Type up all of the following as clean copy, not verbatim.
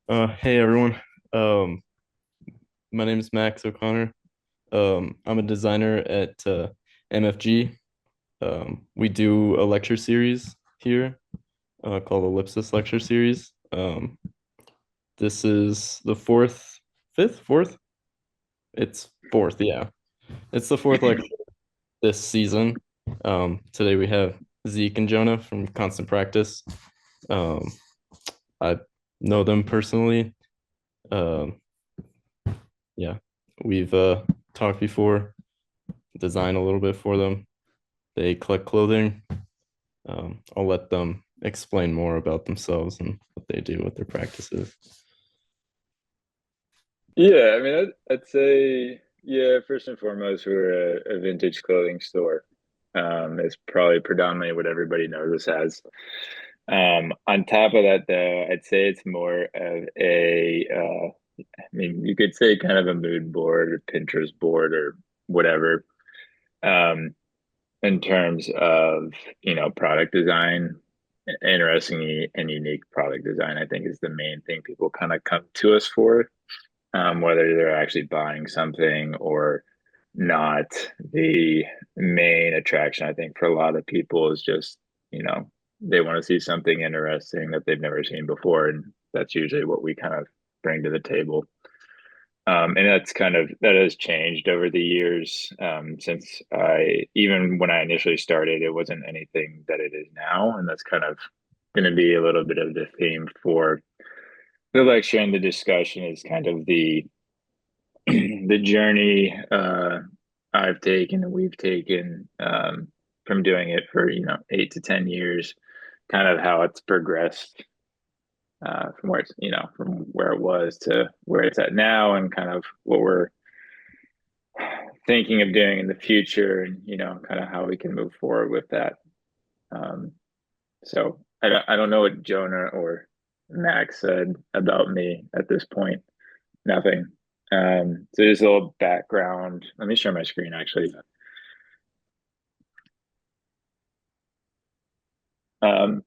Hey everyone. Um, my name is Max O'Connor. I'm a designer at MFG. We do a lecture series here called Ellipsis Lecture Series. This is the fourth. It's fourth, yeah. It's the fourth lecture this season. Today we have Zeke and Jonah from Constant Practice. Um, I know them personally. Um, yeah, we've talked before, design a little bit for them. They collect clothing. I'll let them explain more about themselves and what they do with their practices. Yeah, I mean, I'd say, yeah, first and foremost, we're a vintage clothing store. It's probably predominantly what everybody knows us as. On top of that, though, I'd say it's more of I mean, you could say kind of a mood board or Pinterest board or whatever, um, in terms of, product design. Interesting and unique product design, I think, is the main thing people kind of come to us for, whether they're actually buying something or not. The main attraction, I think, for a lot of people is just, you know, they want to see something interesting that they've never seen before. And that's usually what we kind of bring to the table. And that has changed over the years. Since even when I initially started, it wasn't anything that it is now. And that's kind of going to be a little bit of the theme for the lecture and the discussion is kind of the journey I've taken and we've taken, from doing it for 8 to 10 years, kind of how it's progressed, from where from where it was to where it's at now, and kind of what we're thinking of doing in the future, and kind of how we can move forward with that. Um, so I don't know what Jonah or Max said about me at this point. Nothing. So just a little background. Let me share my screen actually.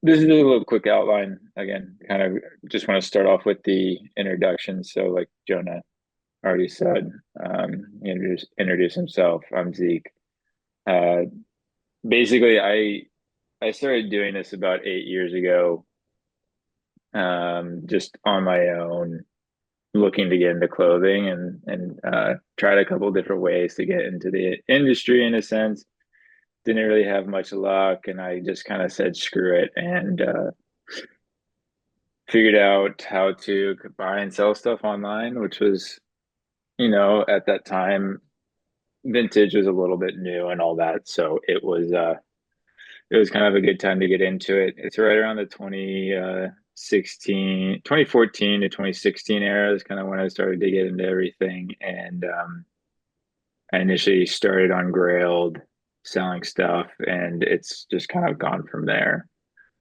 This is a little quick outline. Again, kind of just want to start off with the introduction. So, like Jonah already said, he introduced himself. I'm Zeke. Uh, Basically, I started doing this about 8 years ago, just on my own, looking to get into clothing, and tried a couple different ways to get into the industry in a sense. Didn't really have much luck, and I just kind of said screw it, and figured out how to buy and sell stuff online, which was, at that time, vintage was a little bit new and all that. So it was kind of a good time to get into it. It's right around the 2014 to 2016 era is kind of when I started to get into everything. And I initially started on Grailed selling stuff, and it's just kind of gone from there.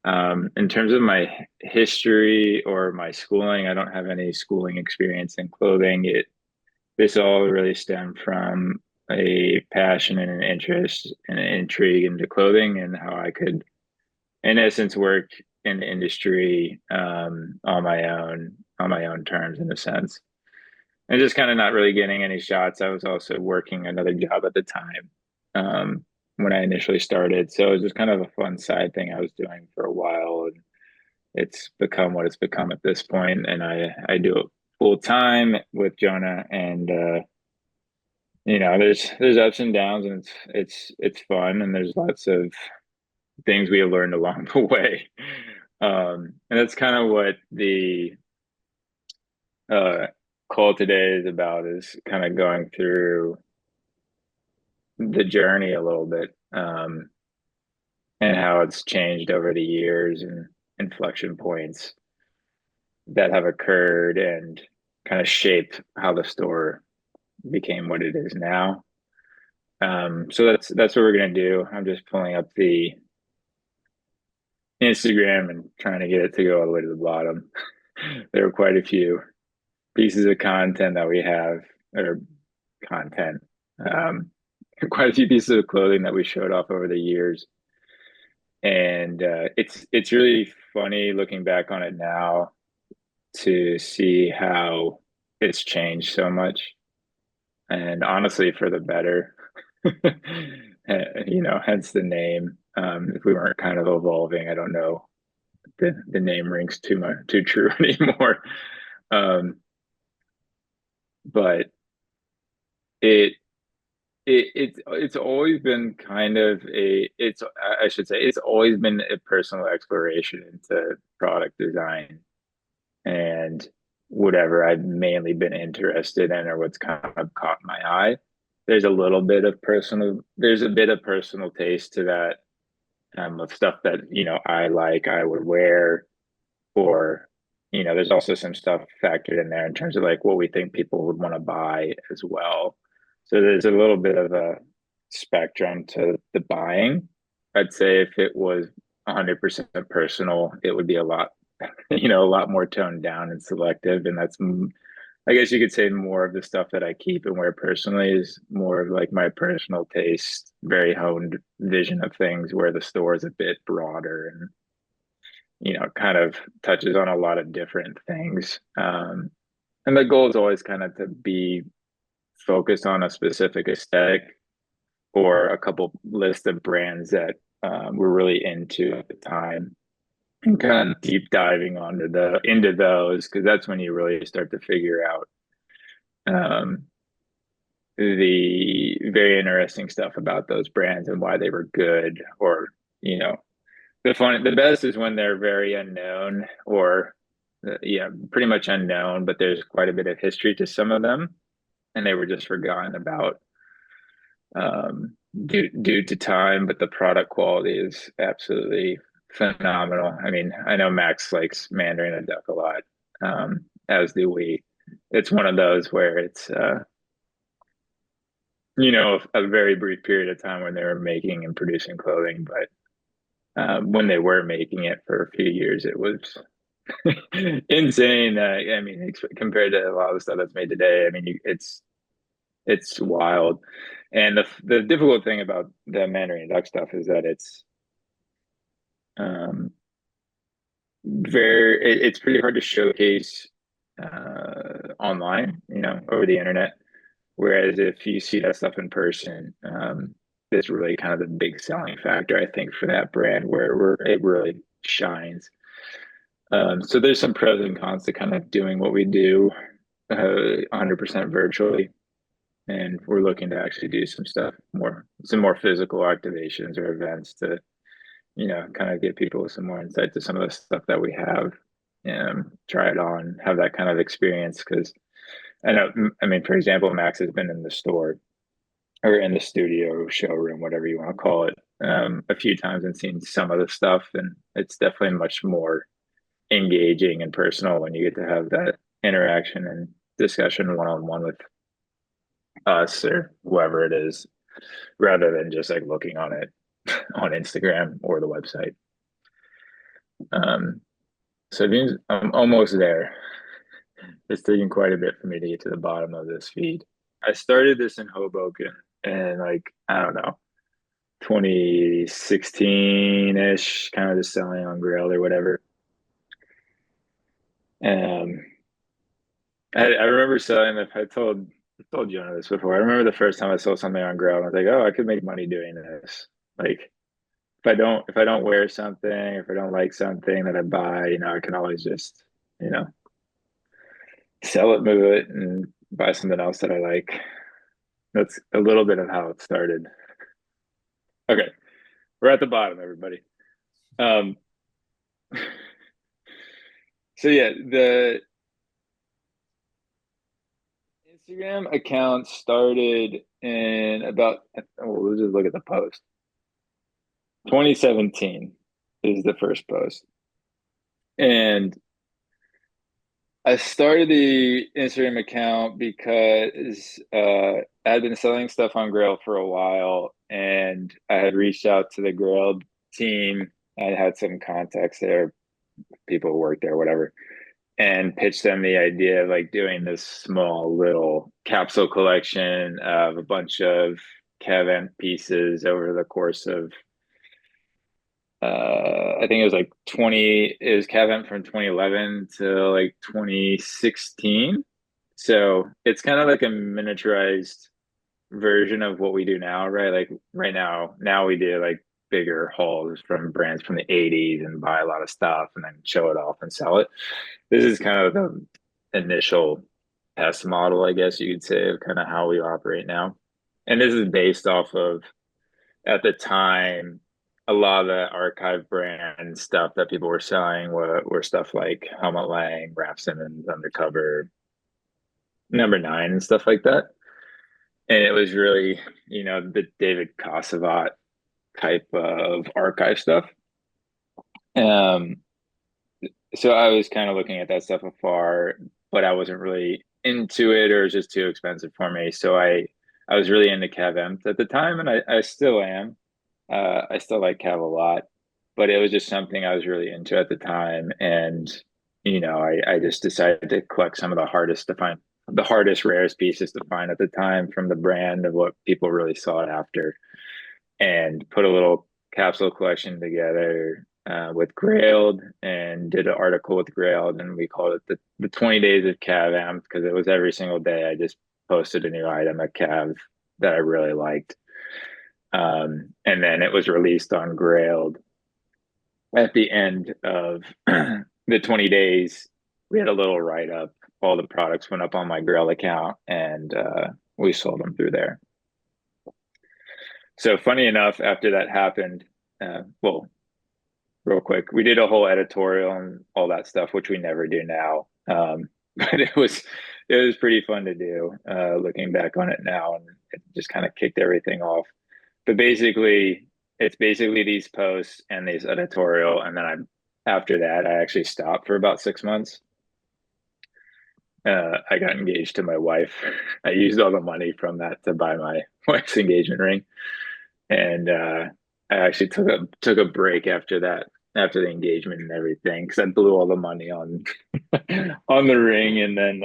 In terms of my history or my schooling, I don't have any schooling experience in clothing. This all really stemmed from a passion and an interest and an intrigue into clothing and how I could, in essence, work in the industry, on my own terms, in a sense, and just kind of not really getting any shots. I was also working another job at the time, when I initially started, so it was just kind of a fun side thing I was doing for a while, and it's become what it's become at this point, and I do it full time with Jonah, and there's ups and downs, and it's fun, and there's lots of things we have learned along the way. And that's kind of what the uh, call today is about, is kind of going through the journey a little bit, and how it's changed over the years, and inflection points that have occurred and kind of shaped how the store became what it is now. So that's what we're gonna do. I'm just pulling up the Instagram and trying to get it to go all the way to the bottom. There are quite a few pieces of content that we have, or content, um, quite a few pieces of clothing that we showed off over the years, and it's really funny looking back on it now to see how it's changed so much, and honestly, for the better. Hence the name. If we weren't kind of evolving, I don't know. The name rings too true anymore. Um, but it it's always been kind of a it's I should say it's always been a personal exploration into product design and whatever I've mainly been interested in or what's kind of caught my eye. There's a bit of personal taste to that, of stuff that I would wear, or there's also some stuff factored in there in terms of like what we think people would want to buy as well. So there's a little bit of a spectrum to the buying. I'd say if it was 100% personal, it would be a lot, a lot more toned down and selective. And that's, I guess you could say, more of the stuff that I keep and wear personally is more of like my personal taste, very honed vision of things, where the store is a bit broader and kind of touches on a lot of different things. And the goal is always kind of to be focused on a specific aesthetic or a couple list of brands that we're really into at the time, and kind of deep diving into those, because that's when you really start to figure out um, the very interesting stuff about those brands and why they were good, or you know the best is when they're very unknown, or yeah, pretty much unknown, but there's quite a bit of history to some of them, and they were just forgotten about due to time. But the product quality is absolutely phenomenal. I mean, I know Max likes Mandarin and Duck a lot, as do we. It's one of those where it's a very brief period of time when they were making and producing clothing, but when they were making it for a few years, it was insane. I mean, compared to a lot of the stuff that's made today, I mean, it's wild. And the difficult thing about the Mandarin Duck stuff is that um, it's pretty hard to showcase online, over the internet. Whereas if you see that stuff in person, it's really kind of the big selling factor, I think, for that brand, where it really shines. So there's some pros and cons to kind of doing what we do 100% virtually. And we're looking to actually do some more physical activations or events to, kind of get people some more insight to some of the stuff that we have, and try it on, have that kind of experience. Because I know, I mean, for example, Max has been in the store or in the studio, showroom, whatever you want to call it, a few times and seen some of the stuff. And it's definitely much more engaging and personal when you get to have that interaction and discussion one on one with us or whoever it is, rather than just like looking on it on Instagram or the website. Um, so it means I'm almost there. It's taking quite a bit for me to get to the bottom of this feed. I started this in Hoboken and, like, I don't know, 2016-ish, kind of just selling on Grail or whatever. Um, I remember selling. If I told Jonah this before. I remember the first time I sold something on Grail, and I was like, "Oh, I could make money doing this." Like, if I don't wear something, if I don't like something that I buy, I can always just, you know, sell it, move it, and buy something else that I like. That's a little bit of how it started. Okay, we're at the bottom, everybody. Um, so yeah, the Instagram account started in about, well, let's just look at the post. 2017 is the first post. And I started the Instagram account because I had been selling stuff on Grail for a while, and I had reached out to the Grail team. I had some contacts there, people who worked there, whatever, and pitched them the idea of like doing this small little capsule collection of a bunch of Kevin pieces over the course of I think it was like 20, it was Cavent from 2011 to like 2016. So it's kind of like a miniaturized version of what we do now, right? Like right now we do like bigger hauls from brands from the 80s and buy a lot of stuff and then show it off and sell it. This is kind of the initial test model, I guess you could say, of kind of how we operate now. And this is based off of, at the time, a lot of the archive brand stuff that people were selling were stuff like Helmut Lang, Raf Simons, Undercover, Number Nine, and stuff like that. And it was really, the David Kosovat type of archive stuff. Um, so I was kind of looking at that stuff afar, but I wasn't really into it, or it was just too expensive for me. So I was really into Cav Empt at the time, and I still am. I still like Cav a lot, but it was just something I was really into at the time. And, I just decided to collect some of the hardest, rarest pieces to find at the time from the brand of what people really sought after, and put a little capsule collection together with Grailed, and did an article with Grailed, and we called it the 20 days of Cav Amp, because it was every single day I just posted a new item at Cav that I really liked. And then it was released on Grailed at the end of the 20 days. We had a little write up. All the products went up on my Grail account, and we sold them through there. So funny enough, after that happened, well, real quick, we did a whole editorial and all that stuff, which we never do now. But it was pretty fun to do, looking back on it now, and it just kind of kicked everything off. But basically, it's basically these posts and these editorial, and then after that, I actually stopped for about 6 months. I got engaged to my wife. I used all the money from that to buy my wife's engagement ring, and I actually took a break after that, after the engagement and everything, because I blew all the money on on the ring, and then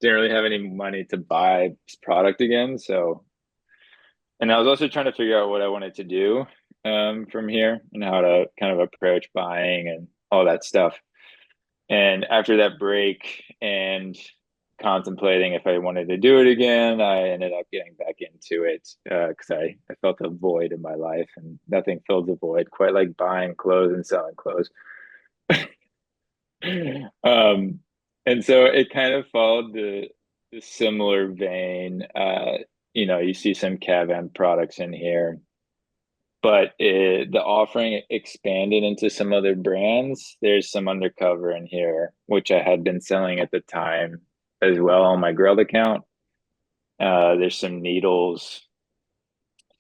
didn't really have any money to buy this product again. So, and I was also trying to figure out what I wanted to do from here, and how to kind of approach buying and all that stuff. And after that break and contemplating if I wanted to do it again, I ended up getting back into it, because I felt a void in my life, and nothing fills a void quite like buying clothes and selling clothes. Um, and so it kind of followed the similar vein. You see some Cav products in here, but the offering expanded into some other brands. There's some Undercover in here, which I had been selling at the time as well on my Grilled account. There's some needles,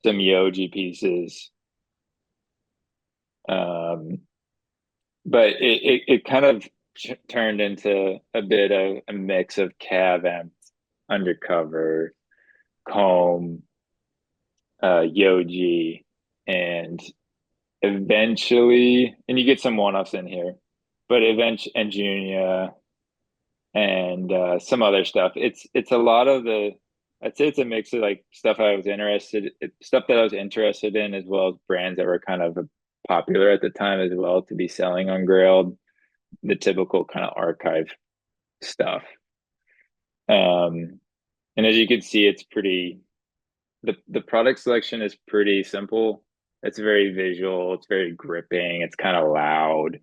some Yoji pieces. Um, but it kind of turned into a bit of a mix of Cav Amp, Undercover, Comb, Yoji, and eventually, and you get some one-offs in here, but eventually, and Junia, and some other stuff. It's a lot of the, I'd say it's a mix of like stuff that I was interested in, as well as brands that were kind of popular at the time as well to be selling on Grailed, the typical kind of archive stuff. And as you can see, it's pretty, the product selection is pretty simple. It's very visual, it's very gripping, it's kind of loud.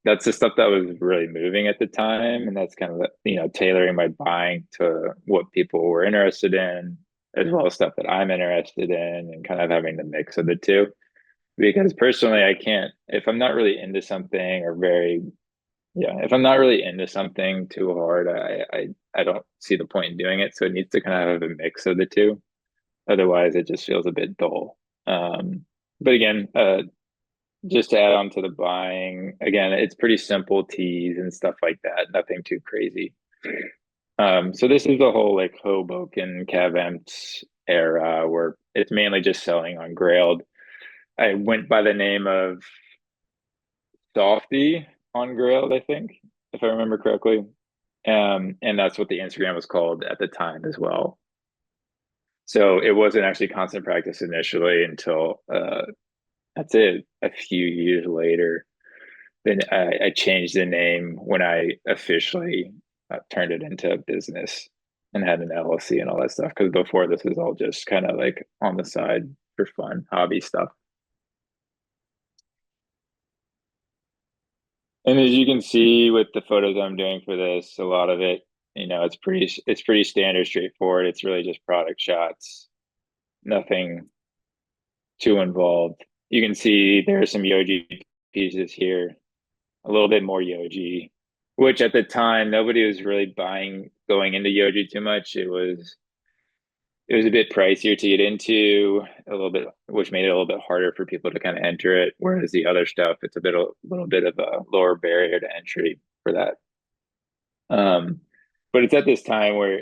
That's the stuff that was really moving at the time, and that's kind of tailoring my buying to what people were interested in, as well as stuff that I'm interested in, and kind of having the mix of the two. Because personally, I can't, if I'm not really into something, or very, yeah, if I'm not really into something too hard, I don't see the point in doing it. So it needs to kind of have a mix of the two. Otherwise, it just feels a bit dull. But again, just to add on to the buying, again, it's pretty simple teas and stuff like that, nothing too crazy. So this is the whole like Hoboken Cav Empt era, where it's mainly just selling on Grailed. I went by the name of Softy on Grailed, I think, if I remember correctly. And that's what the Instagram was called at the time as well. So it wasn't actually Constant Practice initially until that's it. A few years later, then I changed the name when I officially turned it into a business and had an LLC and all that stuff. Because before this was all just kind of like on the side for fun, hobby stuff. And as you can see with the photos I'm doing for this, a lot of it, it's pretty standard, straightforward. It's really just product shots, nothing too involved. You can see there are some Yoji pieces here, a little bit more Yoji, which at the time nobody was really buying going into Yoji too much. It was a bit pricier to get into, a little bit, which made it a little bit harder for people to kind of enter it. Whereas the other stuff, it's a little bit of a lower barrier to entry for that. But it's at this time where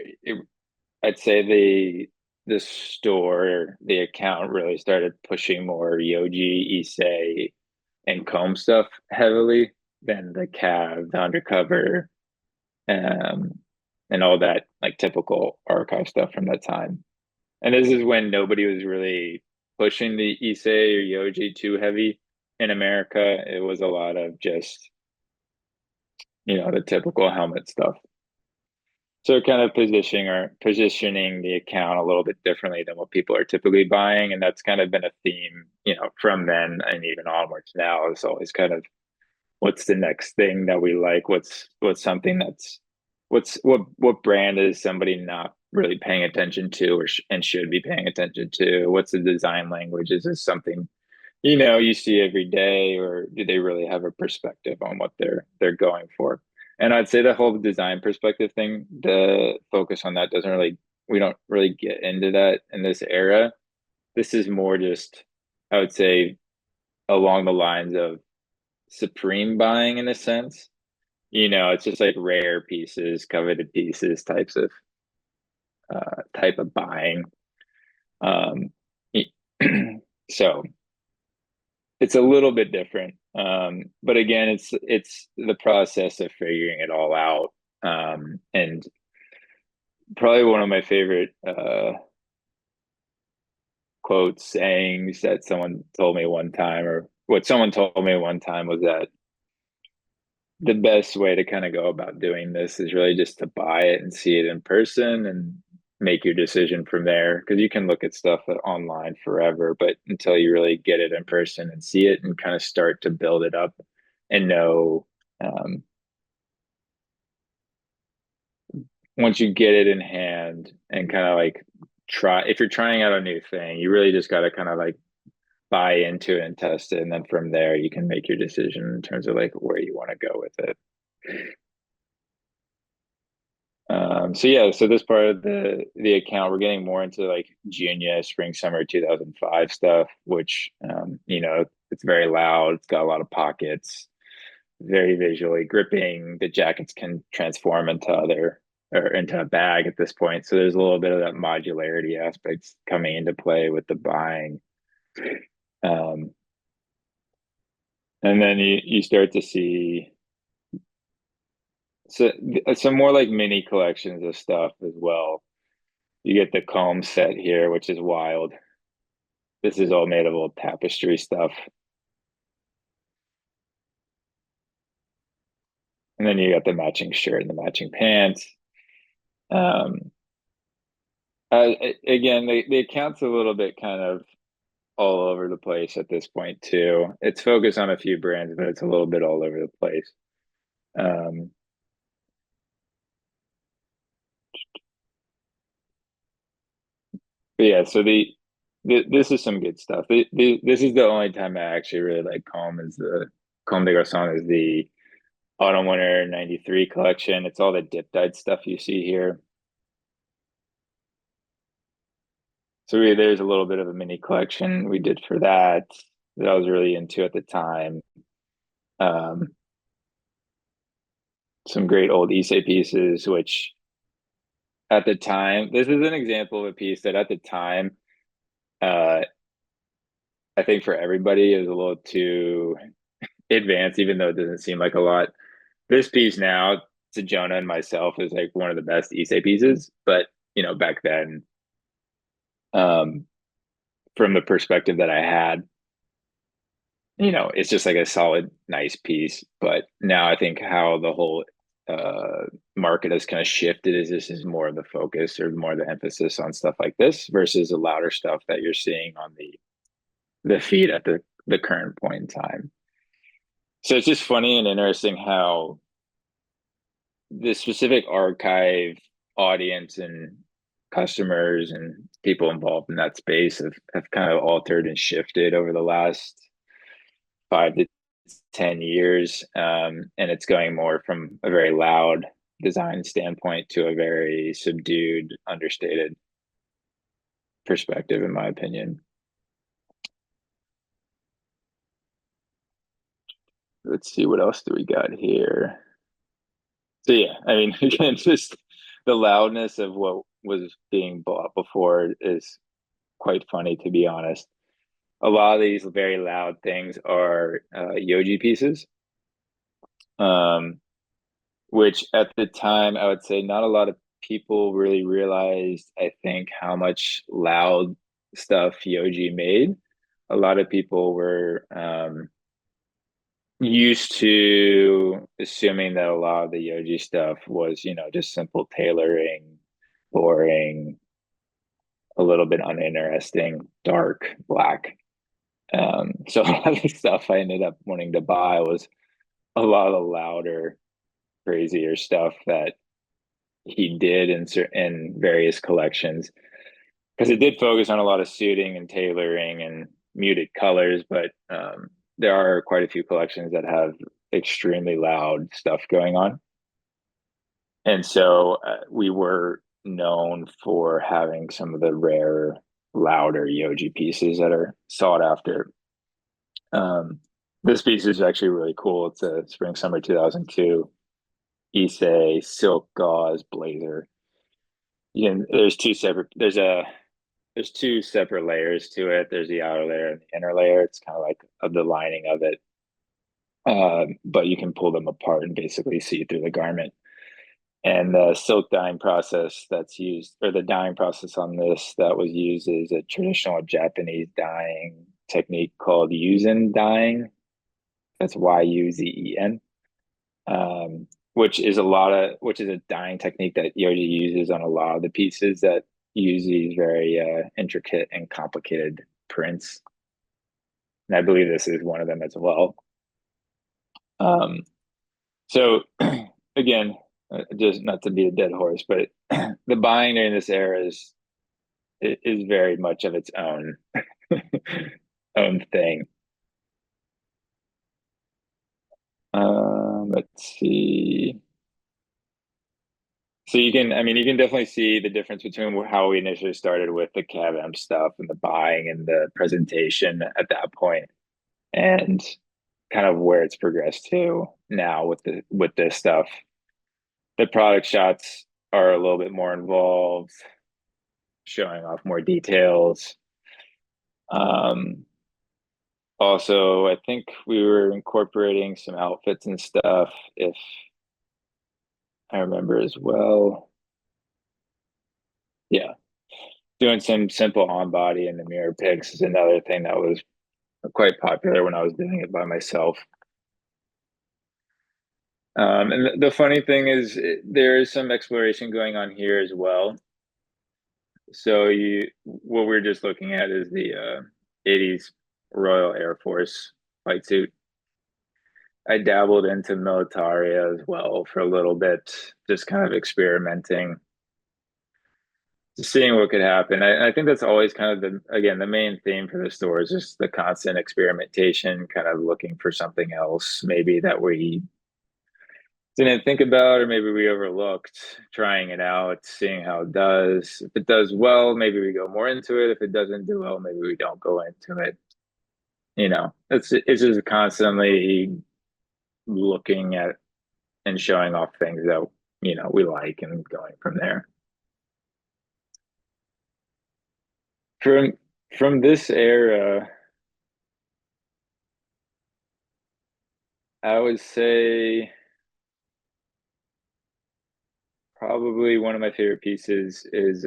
I'd say the store, the account really started pushing more Yoji, Issei, and comb stuff heavily than the cab, the undercover, um, and all that like typical archive stuff from that time. And this is when nobody was really pushing the Issei or Yoji too heavy in America. It was a lot of just, the typical helmet stuff. So kind of positioning the account a little bit differently than what people are typically buying. And that's kind of been a theme, from then and even onwards now. It's always kind of what's the next thing that we like? What's something what brand is somebody not really paying attention to and should be paying attention to? What's the design language? Is this something you see every day, or do they really have a perspective on what they're going for? And I'd say the whole design perspective thing, the focus on that doesn't really we don't really get into that in this era. This is more just, I would say, along the lines of supreme buying in a sense. It's just like rare pieces, coveted pieces, type of buying. Um, so it's a little bit different. But again, it's the process of figuring it all out. And probably one of my favorite quotes, sayings that someone told me one time, or what someone told me one time, was that the best way to kind of go about doing this is really just to buy it and see it in person and make your decision from there. Because you can look at stuff online forever, but until you really get it in person and see it and kind of start to build it up and know, um, once you get it in hand and kind of like if you're trying out a new thing, you really just got to kind of like buy into it and test it. And then from there, you can make your decision in terms of like where you want to go with it. So yeah, so this part of the account, we're getting more into like Junior, spring, summer 2005 stuff, which it's very loud. It's got a lot of pockets, very visually gripping. The jackets can transform into other or into a bag at this point. So there's a little bit of that modularity aspects coming into play with the buying. Um, and then you start to see so some more like mini collections of stuff as well. You get the comb set here, which is wild. This is all made of old tapestry stuff. And then you got the matching shirt and the matching pants. Um, Again, the account's a little bit kind of all over the place at this point too. It's focused on a few brands, but it's a little bit all over the place. Um, but yeah, so this is some good stuff. This is the only time I actually really like Calm, is the Comme des Garçons, is the Autumn Winter 93 collection. It's all the dip dyed stuff you see here. So there's a little bit of a mini collection we did for that I was really into at the time. Um, some great old Issei pieces, which at the time, this is an example of a piece that at the time, uh, I think for everybody, it was a little too advanced, even though it doesn't seem like a lot. This piece now, to Jonah and myself, is like one of the best Issei pieces. But back then, um, from the perspective that I had, it's just like a solid, nice piece. But now I think how the whole market has kind of shifted is this is more of the focus or more the emphasis on stuff like this versus the louder stuff that you're seeing on the feed at the current point in time. So it's just funny and interesting how the specific archive audience and customers and people involved in that space have kind of altered and shifted over the last 5 to 10 years. And it's going more from a very loud design standpoint to a very subdued, understated perspective, in my opinion. Let's see, what else do we got here? So yeah, I mean, again, just the loudness of what was being bought before is quite funny, to be honest. A lot of these very loud things are Yoji pieces, um, which at the time I would say not a lot of people really realized, I think, how much loud stuff Yoji made. A lot of people were used to assuming that a lot of the Yoji stuff was, just simple tailoring, boring, a little bit uninteresting, dark, black. So a lot of the stuff I ended up wanting to buy was a lot of the louder, crazier stuff that he did in various collections because it did focus on a lot of suiting and tailoring and muted colors, but there are quite a few collections that have extremely loud stuff going on. And so we were known for having some of the rare, louder Yoji pieces that are sought after. Um, this piece is actually really cool. It's a spring summer 2002 Issei silk gauze blazer. There's two separate layers to it. There's the outer layer and the inner layer. It's kind of like the lining of it. But you can pull them apart and basically see through the garment. And the silk dyeing process that's used, or the dyeing process on this that was used, is a traditional Japanese dyeing technique called Yuzen dyeing. That's Yuzen, which is a dyeing technique that Yoji uses on a lot of the pieces that use these very intricate and complicated prints. And I believe this is one of them as well. So again, just not to be a dead horse, but the buying during this era is very much of its own own thing. Let's see. So you can definitely see the difference between how we initially started with the CAVM stuff and the buying and the presentation at that point, and kind of where it's progressed to now with this stuff. The product shots are a little bit more involved, showing off more details. Um, Also, I think we were incorporating some outfits and stuff, if I remember as well. Yeah, doing some simple on body and the mirror pics is another thing that was quite popular when I was doing it by myself. And the funny thing is, there is some exploration going on here as well. So what we're just looking at is the 80s Royal Air Force flight suit. I dabbled into militaria as well for a little bit, just kind of experimenting, just seeing what could happen. I think that's always kind of the main theme for the store is just the constant experimentation, kind of looking for something else, maybe that we didn't think about, or maybe we overlooked, trying it out, seeing how it does. If it does well, maybe we go more into it. If it doesn't do well, maybe we don't go into it. It's just constantly looking at and showing off things that we like and going from there. From from this era, I would say probably one of my favorite pieces is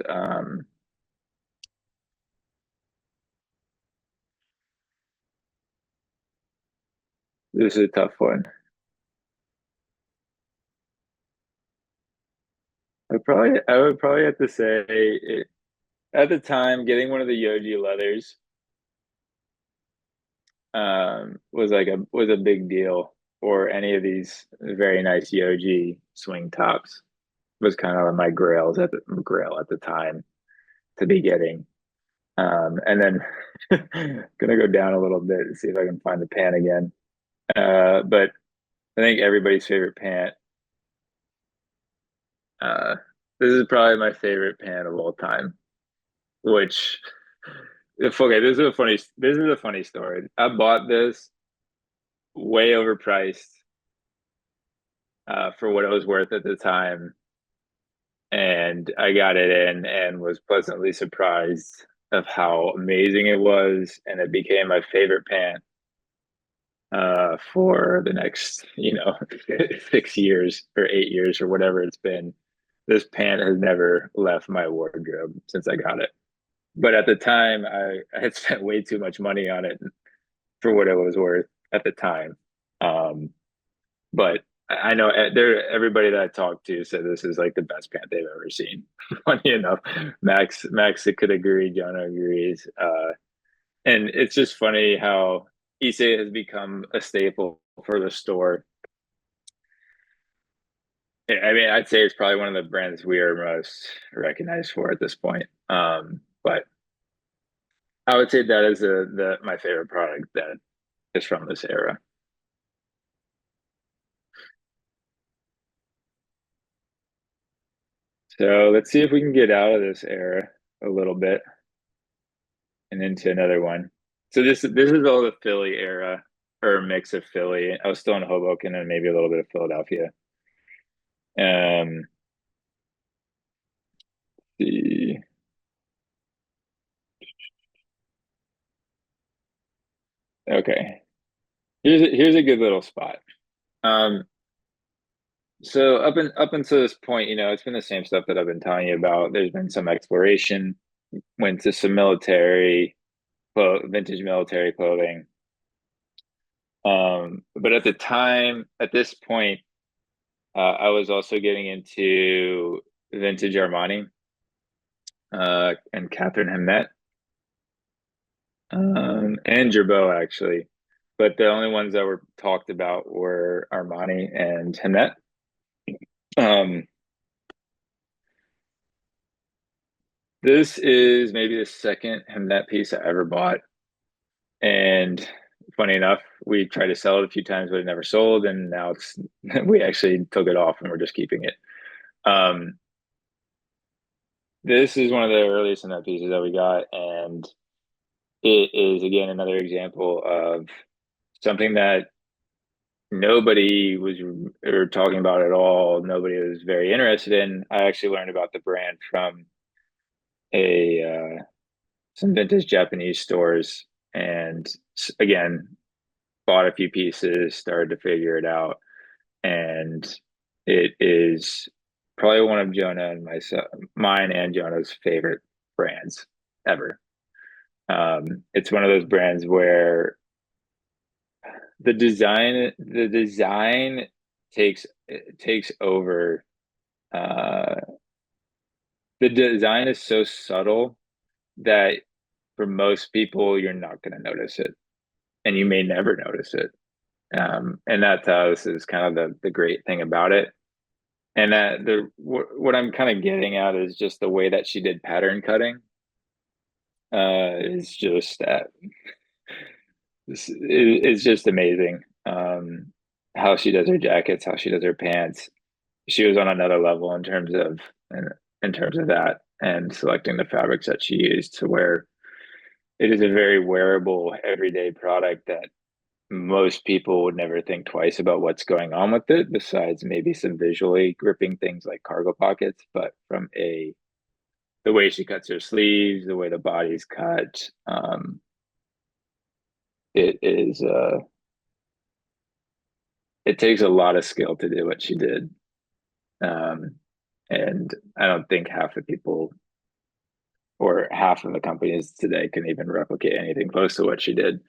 This is a tough one. I would probably have to say at the time getting one of the Yoji leathers was a big deal for any of these very nice Yoji swing tops. Was kind of my grail at the time to be getting. And then gonna go down a little bit and see if I can find the pant again. But I think everybody's favorite pant. Uh, this is probably my favorite pant of all time. Which, okay, This is a funny story. I bought this way overpriced for what it was worth at the time, and I got it in and was pleasantly surprised of how amazing it was, and it became my favorite pant for the next, 6 years or 8 years or whatever it's been. This pant has never left my wardrobe since I got it. But at the time, I had spent way too much money on it for what it was worth at the time. Um, but I know everybody that I talked to said this is like the best pant they've ever seen. Funny enough, Max could agree, Jonah agrees. And it's just funny how Issei has become a staple for the store. I mean, I'd say it's probably one of the brands we are most recognized for at this point. But I would say that is the my favorite product that is from this era. So let's see if we can get out of this era a little bit and into another one. So this is all the Philly era or a mix of Philly. I was still in Hoboken and maybe a little bit of Philadelphia. Um, the Okay, here's a good little spot. Um, so up until this point, it's been the same stuff that I've been telling you about. There's been some exploration, went to some vintage military clothing. But at the time, at this point, I was also getting into vintage Armani and Catherine Hemmette and Gerbeau actually. But the only ones that were talked about were Armani and Hemmette. Um, this is maybe the second Hemmette piece I ever bought. And funny enough, we tried to sell it a few times, but it never sold. And now we actually took it off and we're just keeping it. Um, this is one of the earliest Hemmette pieces that we got. And it is, again, another example of something that nobody was or talking about at all. Nobody was very interested in. I actually learned about the brand from a some vintage Japanese stores, and again, bought a few pieces, started to figure it out, and it is probably one of mine and Jonah's favorite brands ever. It's one of those brands where the design takes over. uh the design is so subtle that for most people you're not going to notice it, and you may never notice it. And that's how this is kind of the great thing about it. And what I'm kind of getting at is just the way that she did pattern cutting is just that it's just amazing. How she does her jackets, how she does her pants. She was on another level in terms of that, and selecting the fabrics that she used to where it is a very wearable everyday product that most people would never think twice about what's going on with it, besides maybe some visually gripping things like cargo pockets. But from a the way she cuts her sleeves, the way the body's cut, it is it takes a lot of skill to do what she did. Um, and I don't think half the people or half of the companies today can even replicate anything close to what she did.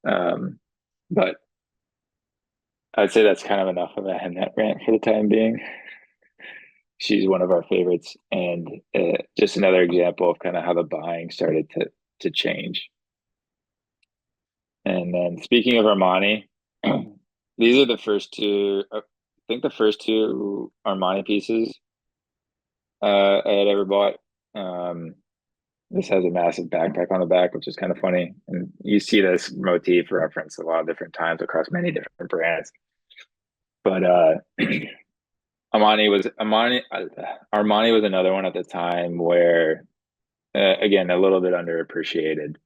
Um, but I'd say that's kind of enough of a Hemnet rant for the time being. She's one of our favorites, and just another example of kind of how the buying started to change. And then speaking of Armani, these are the first two. I think the first two Armani pieces I had ever bought. Um, this has a massive backpack on the back, which is kind of funny, and you see this motif referenced a lot of different times across many different brands. But Armani was another one at the time where, again, a little bit underappreciated.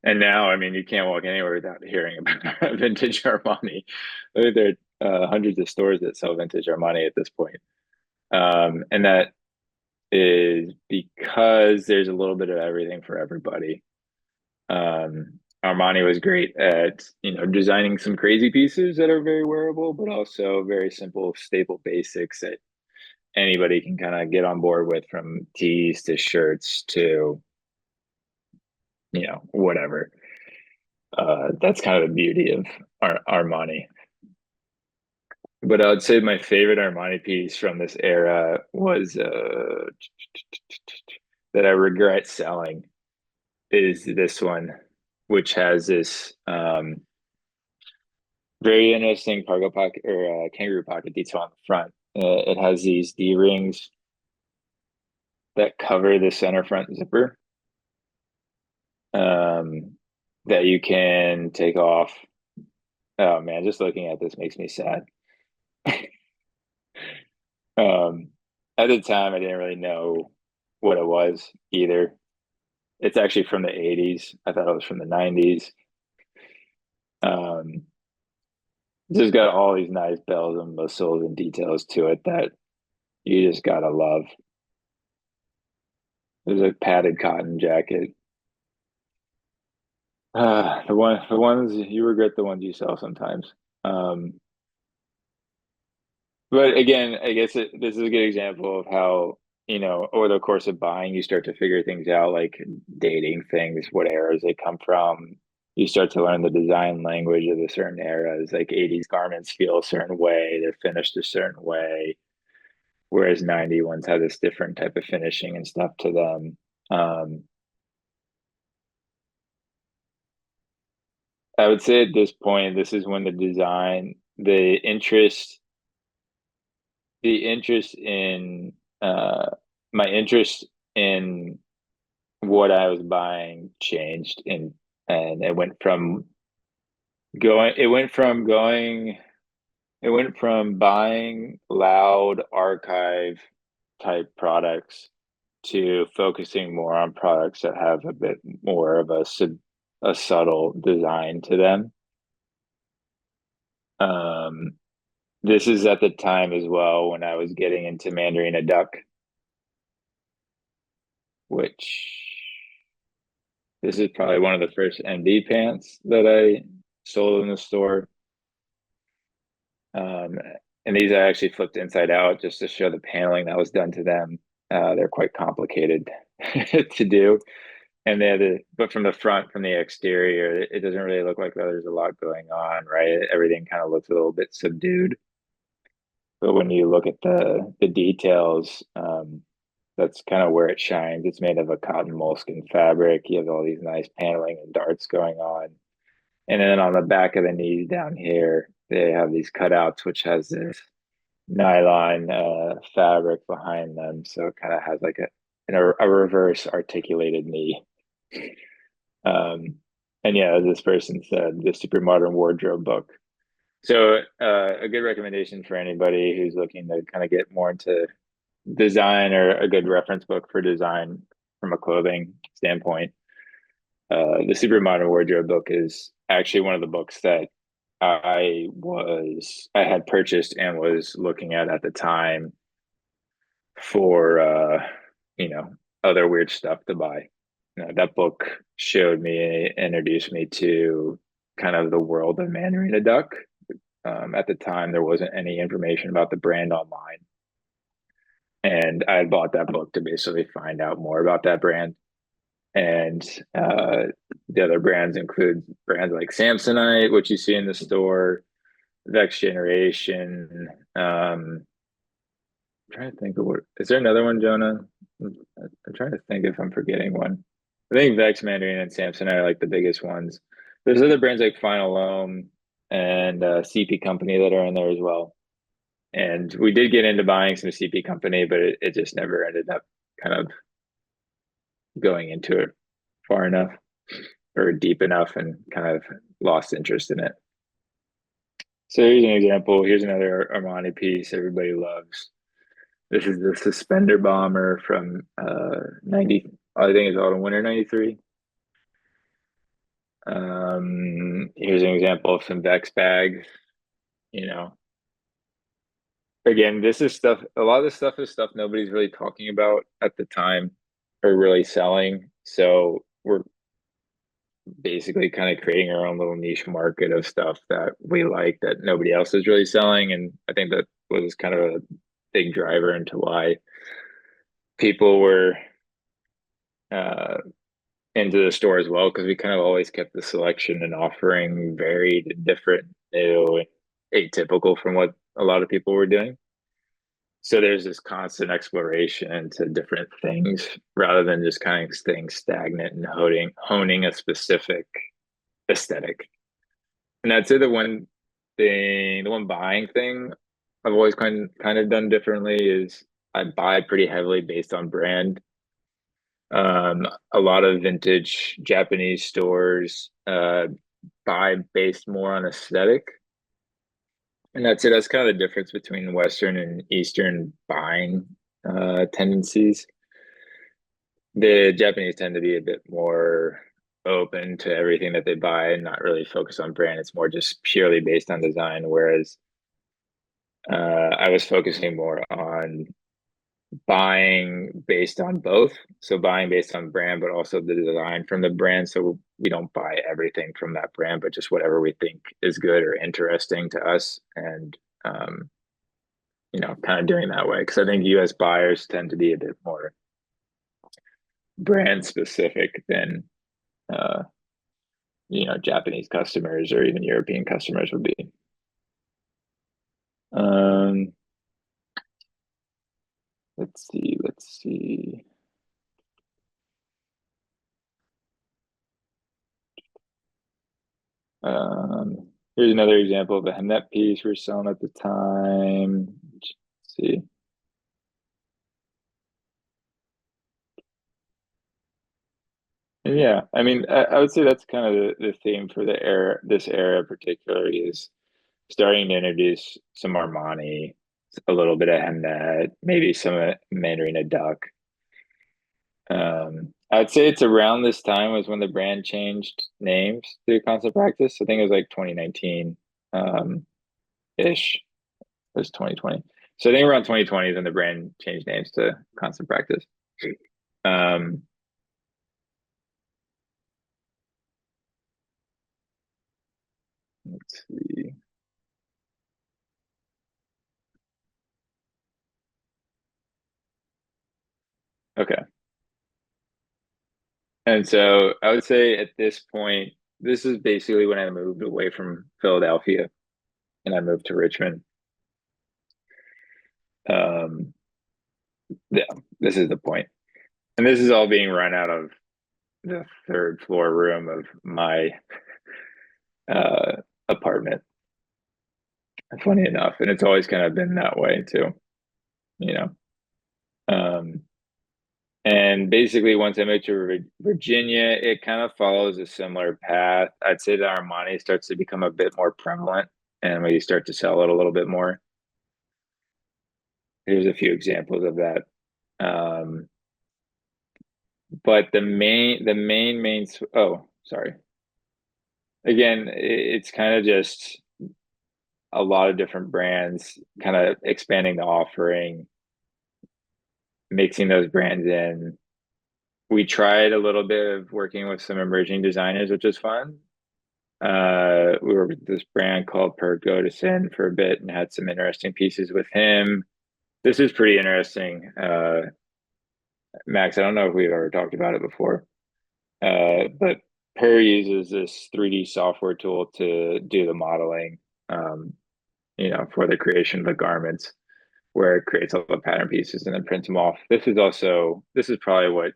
And now, I mean, you can't walk anywhere without hearing about vintage Armani. I think there are hundreds of stores that sell vintage Armani at this point. And that is because there's a little bit of everything for everybody. Armani was great at, designing some crazy pieces that are very wearable, but also very simple, staple basics that anybody can kind of get on board with, from tees to shirts to, whatever. That's kind of the beauty of Armani. But I would say my favorite Armani piece from this era was that I regret selling is this one, which has this very interesting cargo pocket or kangaroo pocket detail on the front. It has these D rings that cover the center front zipper, um, that you can take off. Oh man, just looking at this makes me sad. Um, at the time, I didn't really know what it was either. It's actually from the 80s. I thought it was from the 90s. Um, just got all these nice bells and whistles and details to it that you just gotta love. There's a padded cotton jacket. The ones you regret the ones you sell sometimes. Um, but again, I guess this is a good example of how, over the course of buying, you start to figure things out, like dating things, what eras they come from. You start to learn the design language of the certain eras. Like 80s garments feel a certain way, they're finished a certain way, whereas 90 ones have this different type of finishing and stuff to them. I would say at this point, this is when the interest in my interest in what I was buying changed, and going it went from going it went from buying loud archive type products to focusing more on products that have a bit more of a subtle design to them. Um, this is at the time as well when I was getting into Mandarin Duck, which this is probably one of the first MD pants that I sold in the store. Um, and these I actually flipped inside out just to show the paneling that was done to them. They're quite complicated to do. And but from the front, from the exterior, it doesn't really look like there's a lot going on, right? Everything kind of looks a little bit subdued. But when you look at the details, that's kind of where it shines. It's made of a cotton moleskin fabric. You have all these nice paneling and darts going on. And then on the back of the knees down here, they have these cutouts, which has this nylon fabric behind them. So it kind of has like a reverse articulated knee. Um, and yeah, as this person said, the Super Modern Wardrobe book. So a good recommendation for anybody who's looking to kind of get more into design, or a good reference book for design from a clothing standpoint. The Super Modern Wardrobe book is actually one of the books that I had purchased and was looking at the time for you know other weird stuff to buy. That book showed me, introduced me to kind of the world of Mandarin Duck. At the time, there wasn't any information about the brand online, and I had bought that book to basically find out more about that brand. And the other brands include brands like Samsonite, which you see in the store, Vex generation. I'm trying to think of what is there another one, Jonah? I'm trying to think if I'm forgetting one. I think Vex, Mandarin, and Samsonite are like the biggest ones. There's other brands like Final Loam and CP Company that are in there as well. And we did get into buying some CP Company, but it just never ended up kind of going into it far enough or deep enough and kind of lost interest in it. So here's an example. Here's another Armani piece everybody loves. This is the suspender bomber from 90, I think it's autumn winter 93. Here's an example of some Vex bags, you know. Again, this is stuff, a lot of this stuff is stuff nobody's really talking about at the time or really selling. So we're basically kind of creating our own little niche market of stuff that we like that nobody else is really selling. And I think that was kind of a big driver into why people were uh, into the store as well, because we kind of always kept the selection and offering varied and different, new and atypical from what a lot of people were doing. So there's this constant exploration into different things rather than just kind of staying stagnant and honing a specific aesthetic. And I'd say the one buying thing I've always kind of done differently is I buy pretty heavily based on brand. A lot of vintage Japanese stores buy based more on aesthetic. And that's it. That's kind of the difference between Western and Eastern buying tendencies. The Japanese tend to be a bit more open to everything that they buy and not really focus on brand. It's more just purely based on design. Whereas I was focusing more on buying based on both. So buying based on brand, but also the design from the brand. So we don't buy everything from that brand, but just whatever we think is good or interesting to us. And, kind of doing that way. Cause I think US buyers tend to be a bit more brand specific than, uh, Japanese customers or even European customers would be. Um, let's see. Here's another example of a Hemme piece we are selling at the time. Let's see. And yeah, I mean, I would say that's kind of the theme for this era particularly is starting to introduce some Armani, a little bit of Hemnet, maybe some Mandarina Duck. I'd say it's around this time was when the brand changed names to Constant Practice. I think it was like 2019, ish. It was 2020. So I think around 2020 is when the brand changed names to Constant Practice. Um, let's see. Okay. And so I would say at this point, this is basically when I moved away from Philadelphia and I moved to Richmond. Um, yeah, this is the point. And this is all being run out of the third floor room of my uh, apartment, funny enough. And it's always kind of been that way too, you know. Um, and basically, once I moved to Virginia, it kind of follows a similar path. I'd say that Armani starts to become a bit more prevalent and we start to sell it a little bit more. Here's a few examples of that. Um, but oh, sorry. Again, it's kind of just a lot of different brands, kind of expanding the offering, mixing those brands in. We tried a little bit of working with some emerging designers, which was fun. We were with this brand called Per Godesen for a bit and had some interesting pieces with him. This is pretty interesting. Max, I don't know if we've ever talked about it before, but Per uses this 3D software tool to do the modeling. for the creation of the garments, where it creates all the pattern pieces and then prints them off. This is probably what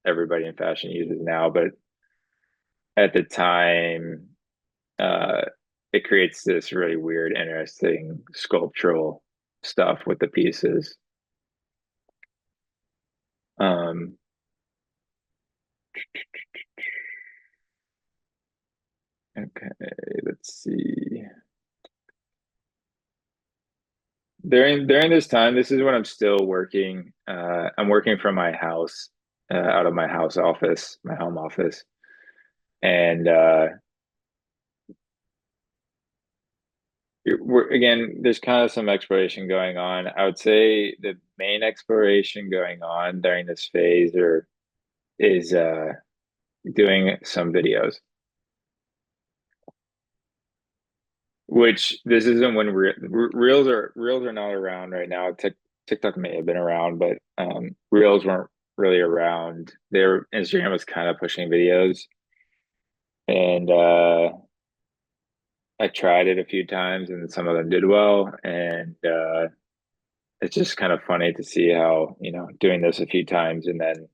everybody in fashion uses now, but at the time, uh, it creates this really weird, interesting sculptural stuff with the pieces. Um, okay, let's see. During this time, this is when I'm still working. I'm working from my house, out of my house office, my home office, and again, there's kind of some exploration going on. I would say the main exploration going on during this phase is doing some videos, which this isn't when reels are not around right now. TikTok may have been around, but reels weren't really around. Their Instagram was kind of pushing videos, and I tried it a few times, and some of them did well, and it's just kind of funny to see how, doing this a few times and then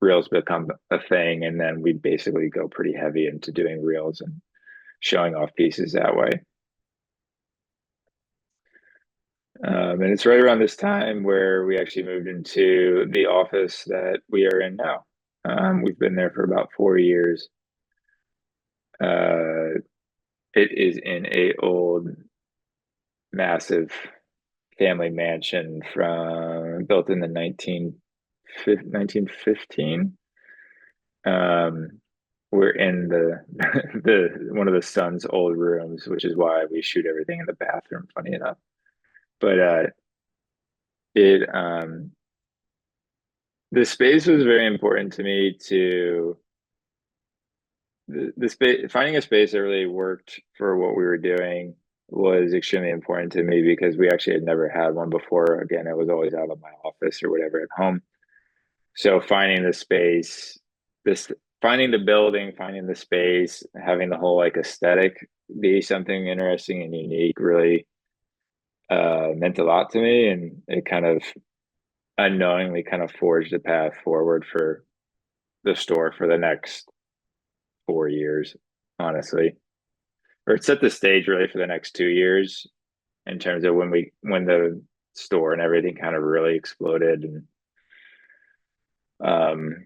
reels become a thing, and then we basically go pretty heavy into doing reels and showing off pieces that way. And it's right around this time where we actually moved into the office that we are in now. We've been there for about 4 years. Uh, it is in a old, massive family mansion from built in the 1915. Um, we're in the the one of the son's old rooms, which is why we shoot everything in the bathroom, funny enough. But it the space was very important to me to the space finding a space that really worked for what we were doing was extremely important to me because we actually had never had one before. Again, I was always out of my office or whatever at home. So finding the space, this finding the building, finding the space, having the whole like aesthetic be something interesting and unique really meant a lot to me, and it kind of unknowingly kind of forged a path forward for the store for the next 4 years, honestly. Or it set the stage really for the next 2 years in terms of when the store and everything kind of really exploded. And um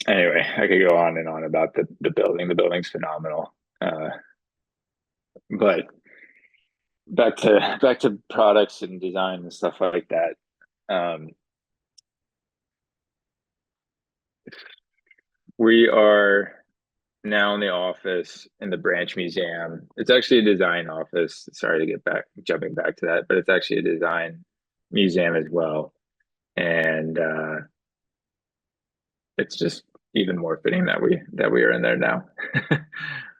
anyway, I could go on and on about the building. The building's phenomenal. But back to products and design and stuff like that. Um, we are now in the office in the branch museum. It's actually a design office. Sorry to get back jumping back to that, but it's actually a design museum as well. And it's just even more fitting that we are in there now.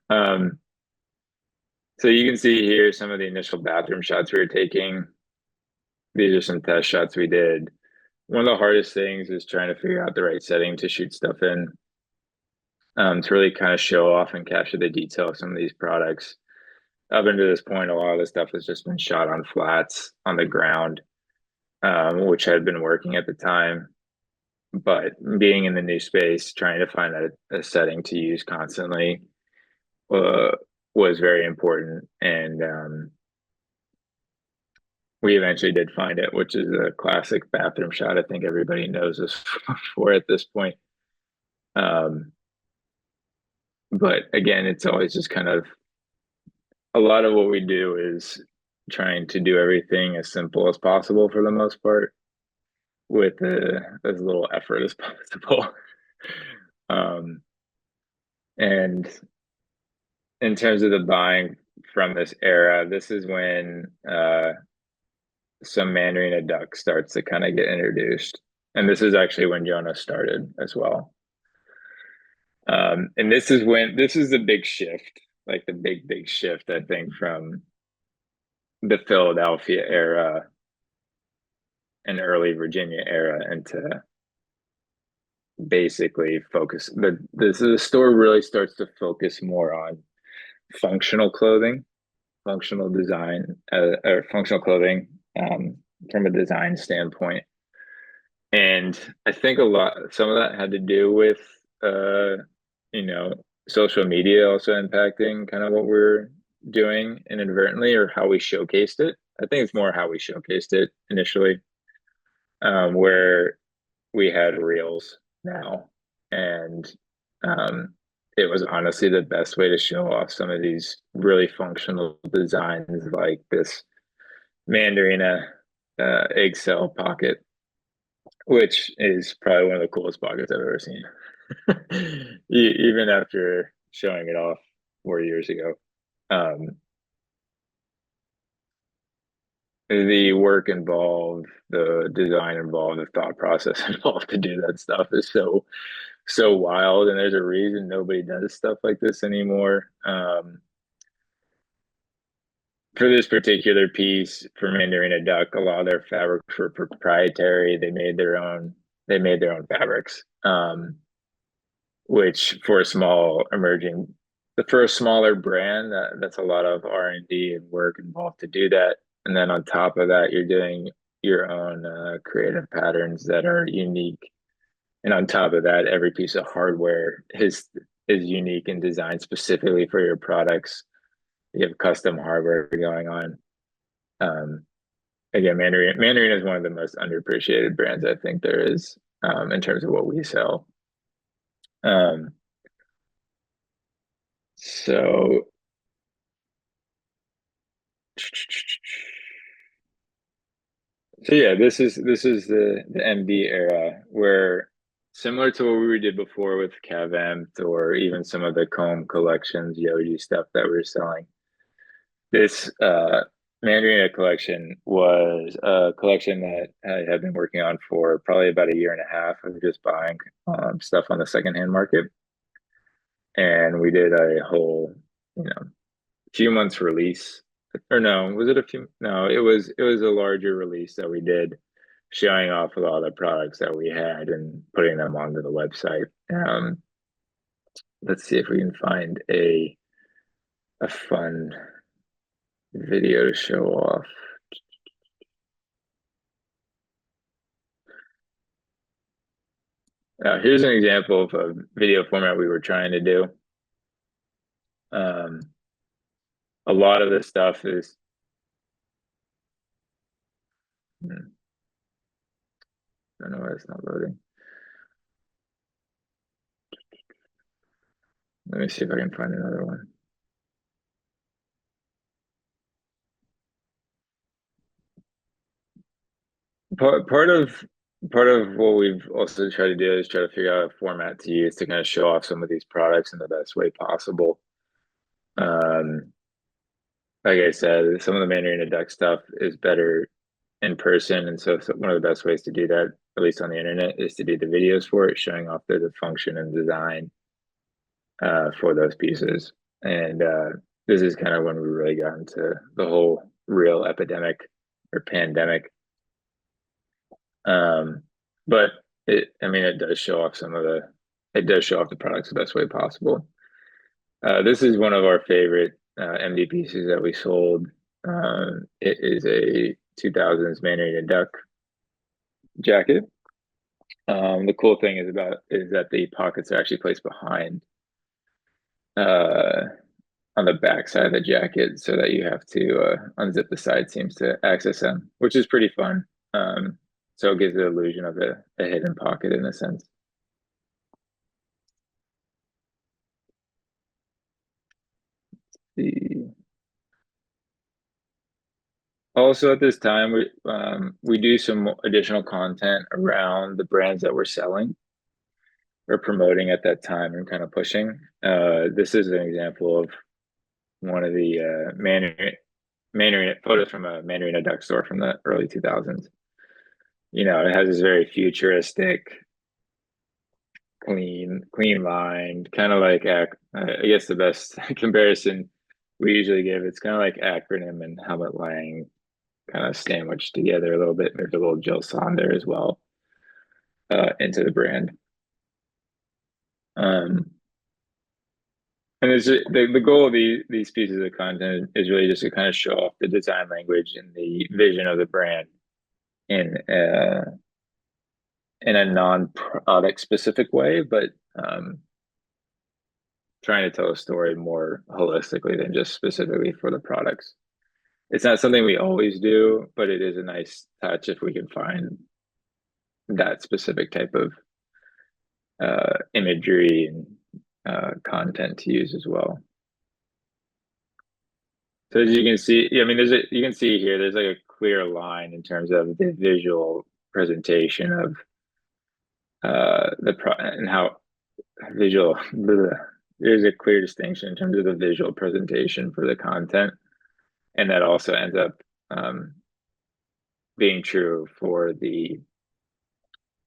um, so you can see here some of the initial bathroom shots we were taking. These are some test shots we did. One of the hardest things is trying to figure out the right setting to shoot stuff in, to really kind of show off and capture the detail of some of these products. Up until this point, a lot of the stuff has just been shot on flats on the ground, which had been working at the time. But being in the new space, trying to find a setting to use constantly uh, was very important. And we eventually did find it, which is a classic bathroom shot. I think everybody knows this for at this point. Um, but again, it's always just kind of a lot of what we do is trying to do everything as simple as possible for the most part with as little effort as possible. um, and in terms of the buying from this era, this is when some Mandarin duck starts to kind of get introduced. And this is actually when Jonas started as well. And this is the big shift, like the big shift, I think, from the Philadelphia era and early Virginia era into basically focus. The store really starts to focus more on functional clothing, functional design or functional clothing from a design standpoint. And I think some of that had to do with, you know, social media also impacting kind of what we're doing inadvertently or how we showcased it. I think it's more how we showcased it initially, where we had reels now, and um, it was honestly the best way to show off some of these really functional designs, like this Mandarina egg cell pocket, which is probably one of the coolest pockets I've ever seen. Even after showing it off 4 years ago. Um, the work involved, the design involved, the thought process involved to do that stuff is so wild, and there's a reason nobody does stuff like this anymore. For this particular piece for Mandarina Duck, a lot of their fabrics were proprietary. They made their own fabrics. Which for a small emerging for a smaller brand, that's a lot of R&D and work involved to do that. And then on top of that, you're doing your own creative patterns that are unique. And on top of that, every piece of hardware is unique and designed specifically for your products. You have custom hardware going on. Um, Again, Mandarin is one of the most underappreciated brands I think there is in terms of what we sell. Um, so So yeah, this is the MD era where similar to what we did before with Cavemt or even some of the comb collections, Yoji stuff that we are selling. This Mandarina collection was a collection that I have been working on for probably about a year and a half of just buying stuff on the secondhand market. And we did a whole, few months release. Or no, was it a few? No, it was a larger release that we did showing off a lot of the products that we had and putting them onto the website. Let's see if we can find a fun video to show off. Here's an example of a video format we were trying to do. Um, a lot of this stuff is. I don't know why it's not loading. Let me see if I can find another one. Part of what we've also tried to do is try to figure out a format to use to kind of show off some of these products in the best way possible. Um, like I said, some of the Mandarin Duck stuff is better in person, and so one of the best ways to do that, at least on the internet, is to do the videos for it, showing off the function and design for those pieces. And this is kind of when we really got into the whole real epidemic or pandemic. But I mean, it does show off it does show off the products the best way possible. This is one of our favorite MD pieces that we sold. It is a 2000s Mandarin Duck jacket. The cool thing is that the pockets are actually placed behind uh, on the back side of the jacket, so that you have to unzip the side seams to access them, which is pretty fun. So it gives the illusion of a hidden pocket in a sense. The Also at this time we do some additional content around the brands that we're selling or promoting at that time and kind of pushing. This is an example of one of the Mandarin photos from a Mandarin Duck store from the early 2000s. It has this very futuristic, clean line, kind of like I guess the best comparison we usually give. It's kind of like acronym and Helmut Lang kind of sandwiched together a little bit. There's a little Jill Sonder as well into the brand. Um, And it's the goal of these pieces of content is really just to kind of show off the design language and the vision of the brand in in a non-product specific way, but trying to tell a story more holistically than just specifically for the products. It's not something we always do, but it is a nice touch if we can find that specific type of imagery and content to use as well. So as you can see, I mean, you can see here, there's like a clear line in terms of the visual presentation of the pro and how visual. There's a clear distinction in terms of the visual presentation for the content, and that also ends up um, being true for the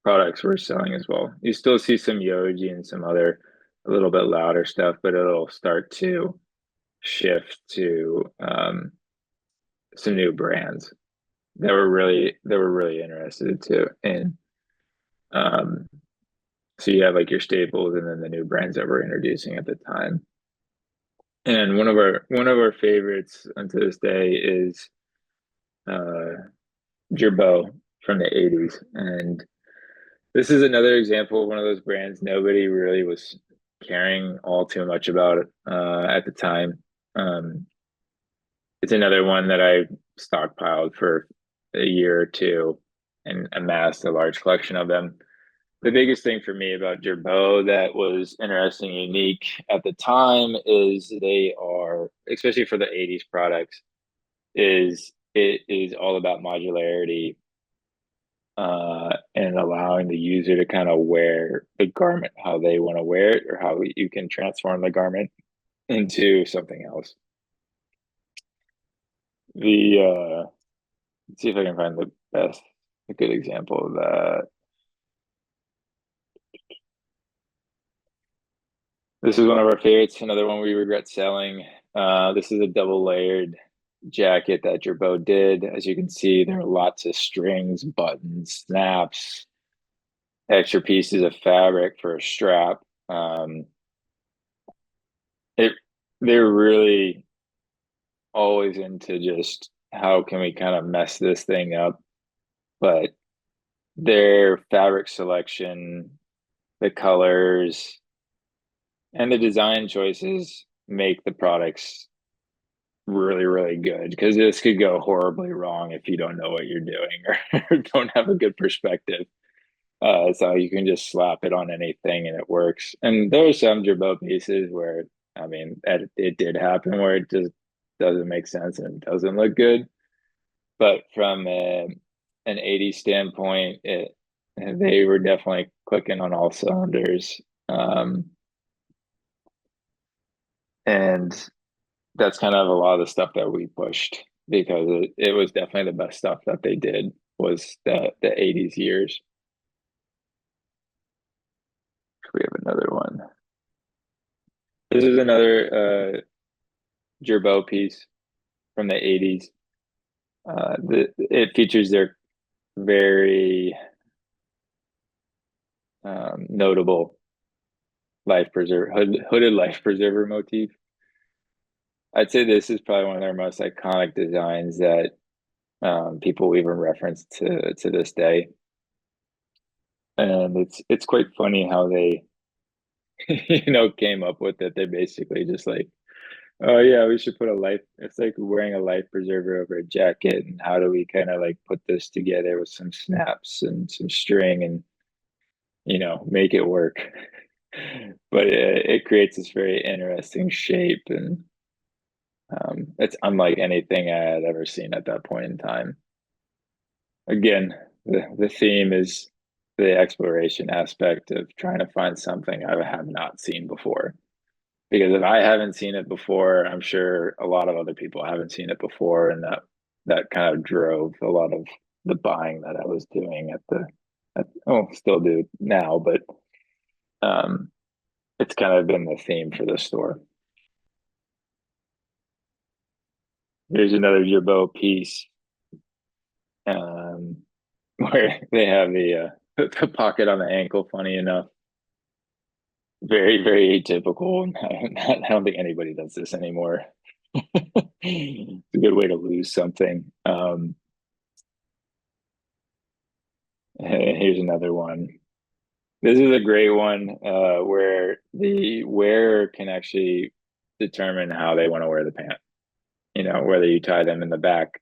products we're selling as well. You still see some Yoji and some other a little bit louder stuff, but it'll start to shift to some new brands that were really interested too. And um, so you have like your staples and then the new brands that we're introducing at the time. And one of our favorites unto this day is uh, Gerbeau from the 80s. And this is another example of one of those brands nobody really was caring all too much about at the time. Um, it's another one that I stockpiled for a year or two and amassed a large collection of them. The biggest thing for me about Gerbeau that was interesting and unique at the time is they are, especially for the 80s products, is it is all about modularity and allowing the user to kind of wear the garment how they want to wear it or how you can transform the garment into something else. The let's see if I can find a good example of that. This is one of our favorites. Another one we regret selling. This is a double layered jacket that Gerbeau did. As you can see, there are lots of strings, buttons, snaps, extra pieces of fabric for a strap. It they're really always into just how can we kind of mess this thing up, but their fabric selection, the colors, and the design choices make the products really, really good because this could go horribly wrong if you don't know what you're doing or don't have a good perspective. So you can just slap it on anything and it works. And there are some Gerbeau pieces where, I mean, it did happen where it just doesn't make sense and it doesn't look good. But from an 80s standpoint, they were definitely clicking on all cylinders. And that's kind of a lot of the stuff that we pushed because it was definitely the best stuff that they did was the 80s years. We have another one. This is another Gerbeau piece from the 80s. It features their very notable hooded life preserver motif. I'd say this is probably one of their most iconic designs that people even reference to this day. And it's quite funny how they came up with it. They're basically just like, oh yeah, we should put a life. It's like wearing a life preserver over a jacket, and how do we kind of like put this together with some snaps and some string and make it work. But it creates this very interesting shape, and it's unlike anything I had ever seen at that point in time. Again, the theme is the exploration aspect of trying to find something I have not seen before. Because if I haven't seen it before, I'm sure a lot of other people haven't seen it before, and that kind of drove a lot of the buying that I was doing still do now, but um, it's kind of been the theme for the store. Here's another Girbeau piece um, where they have the pocket on the ankle. Funny enough, very, very atypical. I don't think anybody does this anymore. It's a good way to lose something. Here's another one. This is a great one where the wearer can actually determine how they want to wear the pant. You know, whether you tie them in the back,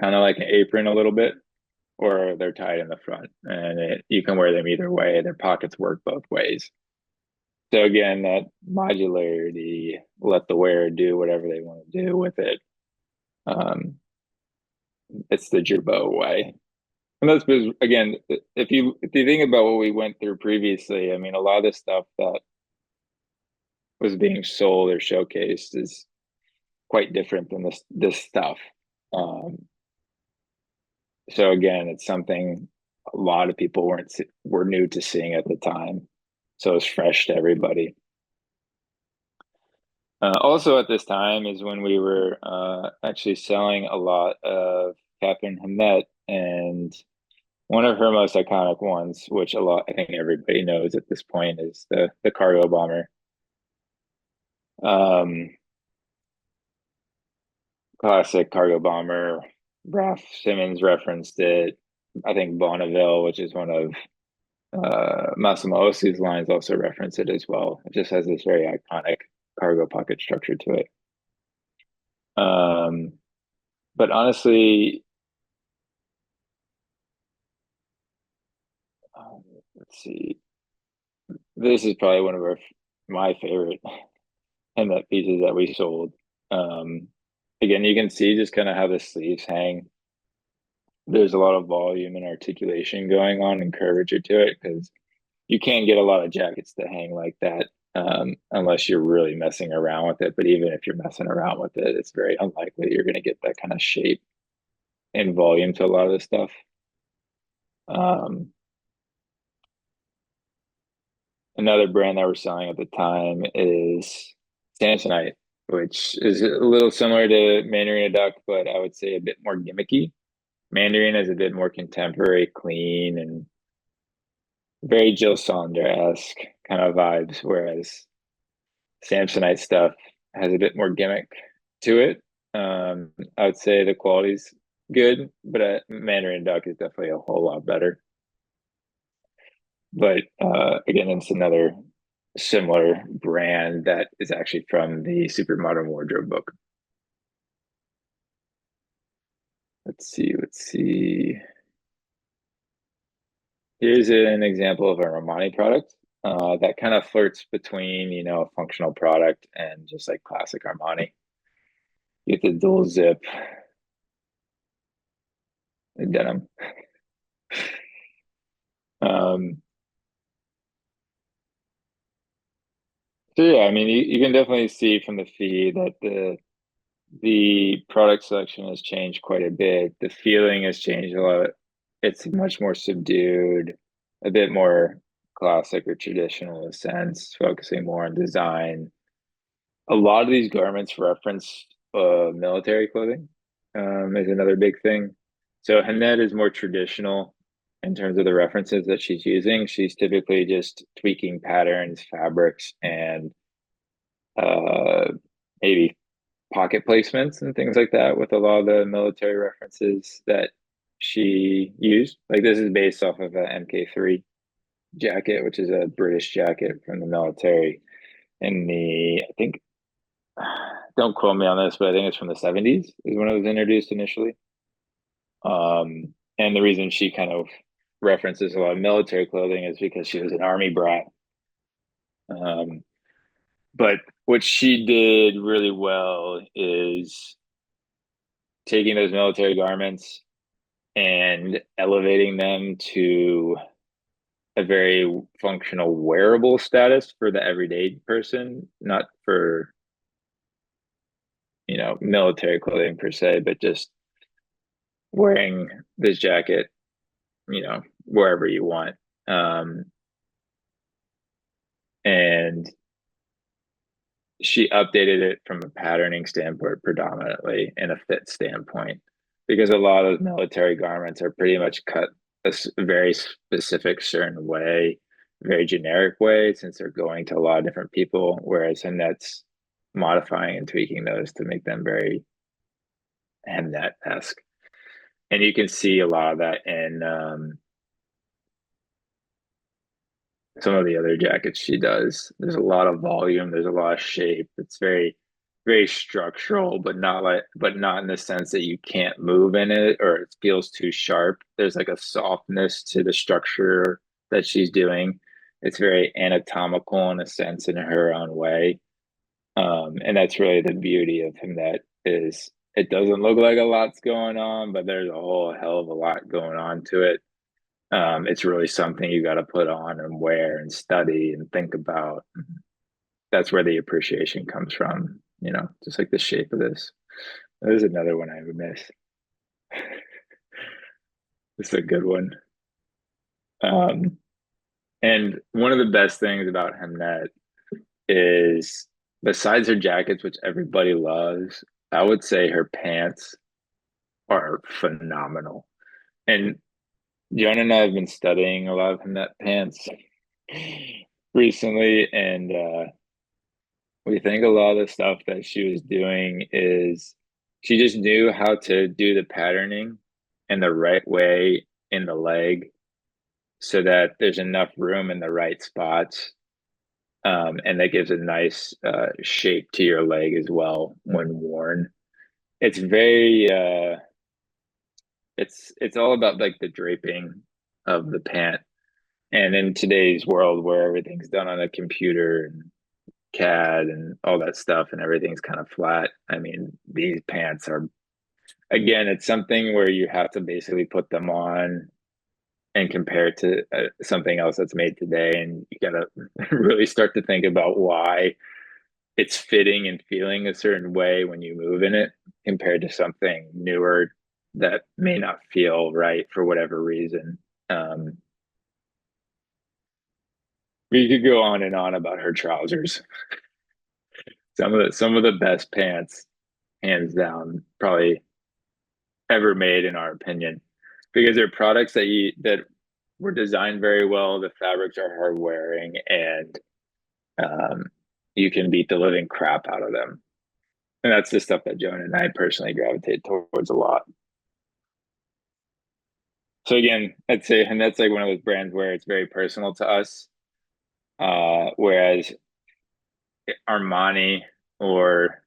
kind of like an apron a little bit, or they're tied in the front. And you can wear them either way. Their pockets work both ways. So again, that modularity, let the wearer do whatever they want to do with it. Um, it's the Jerbo way. And that's because, again, if you think about what we went through previously, I mean, a lot of the stuff that was being sold or showcased is quite different than this stuff. Um, so again, it's something a lot of people were new to seeing at the time, so it's fresh to everybody. Also, at this time is when we were actually selling a lot of Catherine Hammett, and one of her most iconic ones, which I think everybody knows at this point, is the cargo bomber. Um, Classic cargo bomber. Ralph Simmons referenced it. I think Bonneville, which is one of Massimo Ossi's lines, also reference it as well. It just has this very iconic cargo pocket structure to it. Um, but honestly, let's see. This is probably one of my favorite Hemmett pieces that we sold. Um, Again, you can see just kind of how the sleeves hang. There's a lot of volume and articulation going on and curvature to it because you can't get a lot of jackets to hang like that unless you're really messing around with it. But even if you're messing around with it, it's very unlikely you're going to get that kind of shape and volume to a lot of this stuff. Um, Another brand that we're selling at the time is Samsonite, which is a little similar to Mandarin Duck, but I would say a bit more gimmicky. Mandarin is a bit more contemporary, clean, and very Jill Sander-esque kind of vibes, whereas Samsonite stuff has a bit more gimmick to it. I would say the quality's good, but Mandarin Duck is definitely a whole lot better. But again, it's another similar brand that is actually from the Super Modern Wardrobe book. Let's see. Here's an example of a Armani product that kind of flirts between, a functional product and just like classic Armani. You get the dual zip denim. Um, so yeah, I mean, you can definitely see from the feed that the product selection has changed quite a bit. The feeling has changed a lot. It's much more subdued, a bit more classic or traditional in a sense, focusing more on design. A lot of these garments reference military clothing, is another big thing. So Hannette is more traditional in terms of the references that she's using. She's typically just tweaking patterns, fabrics, and uh, maybe pocket placements and things like that with a lot of the military references that she used. Like this is based off of a MK3 jacket, which is a British jacket from the military in I think, don't quote me on this, but I think it's from the 70s is when it was introduced initially. And the reason she kind of references a lot of military clothing is because she was an army brat. Um, but what she did really well is taking those military garments and elevating them to a very functional wearable status for the everyday person, not for, military clothing per se, but just wearing this jacket, wherever you want. And she updated it from a patterning standpoint predominantly and a fit standpoint because a lot of military garments are pretty much cut a very specific certain way very generic way since they're going to a lot of different people, whereas Hemnet's modifying and tweaking those to make them very Hemnet-esque. And you can see a lot of that in some of the other jackets she does. There's a lot of volume, there's a lot of shape. It's very structural, but not in the sense that you can't move in it or it feels too sharp. There's like a softness to the structure that she's doing. It's very anatomical in a sense in her own way. And that's really the beauty of him, that is it doesn't look like a lot's going on, but there's a whole hell of a lot going on to it. It's really something you got to put on and wear and study and think about. That's where the appreciation comes from, just like the shape of this. There's another one I would miss. This is a good one. And one of the best things about Hemnet is, besides her jackets, which everybody loves, I would say her pants are phenomenal. And Jonah and I have been studying a lot of Hemnet pants recently, and we think a lot of the stuff that she was doing is she just knew how to do the patterning in the right way in the leg so that there's enough room in the right spots. And that gives a nice shape to your leg as well when worn. It's very it's all about like the draping of the pant. And in today's world where everything's done on a computer and CAD and all that stuff and everything's kind of flat, I mean, these pants are, again, it's something where you have to basically put them on and compare it to something else that's made today. And you got to really start to think about why it's fitting and feeling a certain way when you move in it compared to something newer that may not feel right for whatever reason. We could go on and on about her trousers. Some of the best pants, hands down, probably ever made in our opinion, because they're products that were designed very well. The fabrics are hard wearing, and um, you can beat the living crap out of them. And that's the stuff that Joan and I personally gravitate towards a lot. So again, I'd say, and that's like one of those brands where it's very personal to us. Whereas Armani, or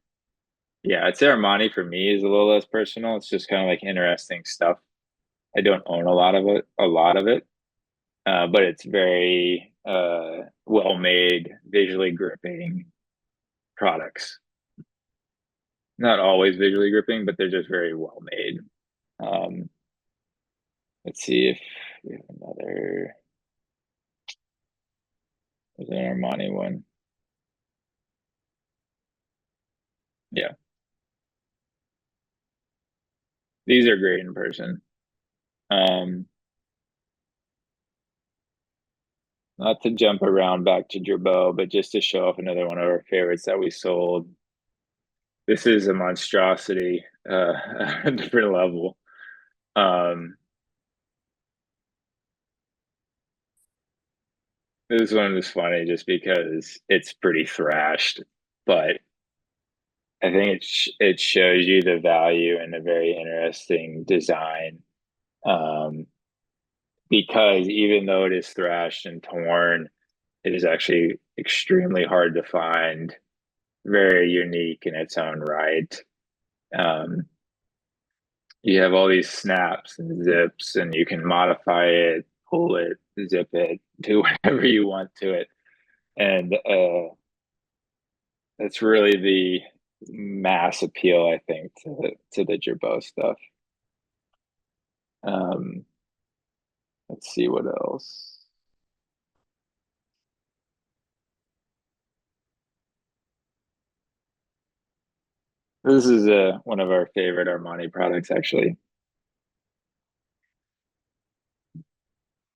yeah, I'd say Armani for me is a little less personal. It's just kind of like interesting stuff. I don't own a lot of it, but it's very well made, visually gripping products. Not always visually gripping, but they're just very well made. Um, let's see if we have another. There's an Armani one. Yeah, these are great in person. Um, Not to jump around back to Gerbeau, but just to show off another one of our favorites that we sold. This is a monstrosity, at a different level. Um, this one is funny just because it's pretty thrashed, but I think it shows you the value in a very interesting design. Um, because even though it is thrashed and torn, it is actually extremely hard to find, very unique in its own right. Um, you have all these snaps and zips, and you can modify it, pull it, zip it, do whatever you want to it. And that's really the mass appeal, I think, to the Gerbeau stuff. Um, let's see what else. This is one of our favorite Armani products, actually.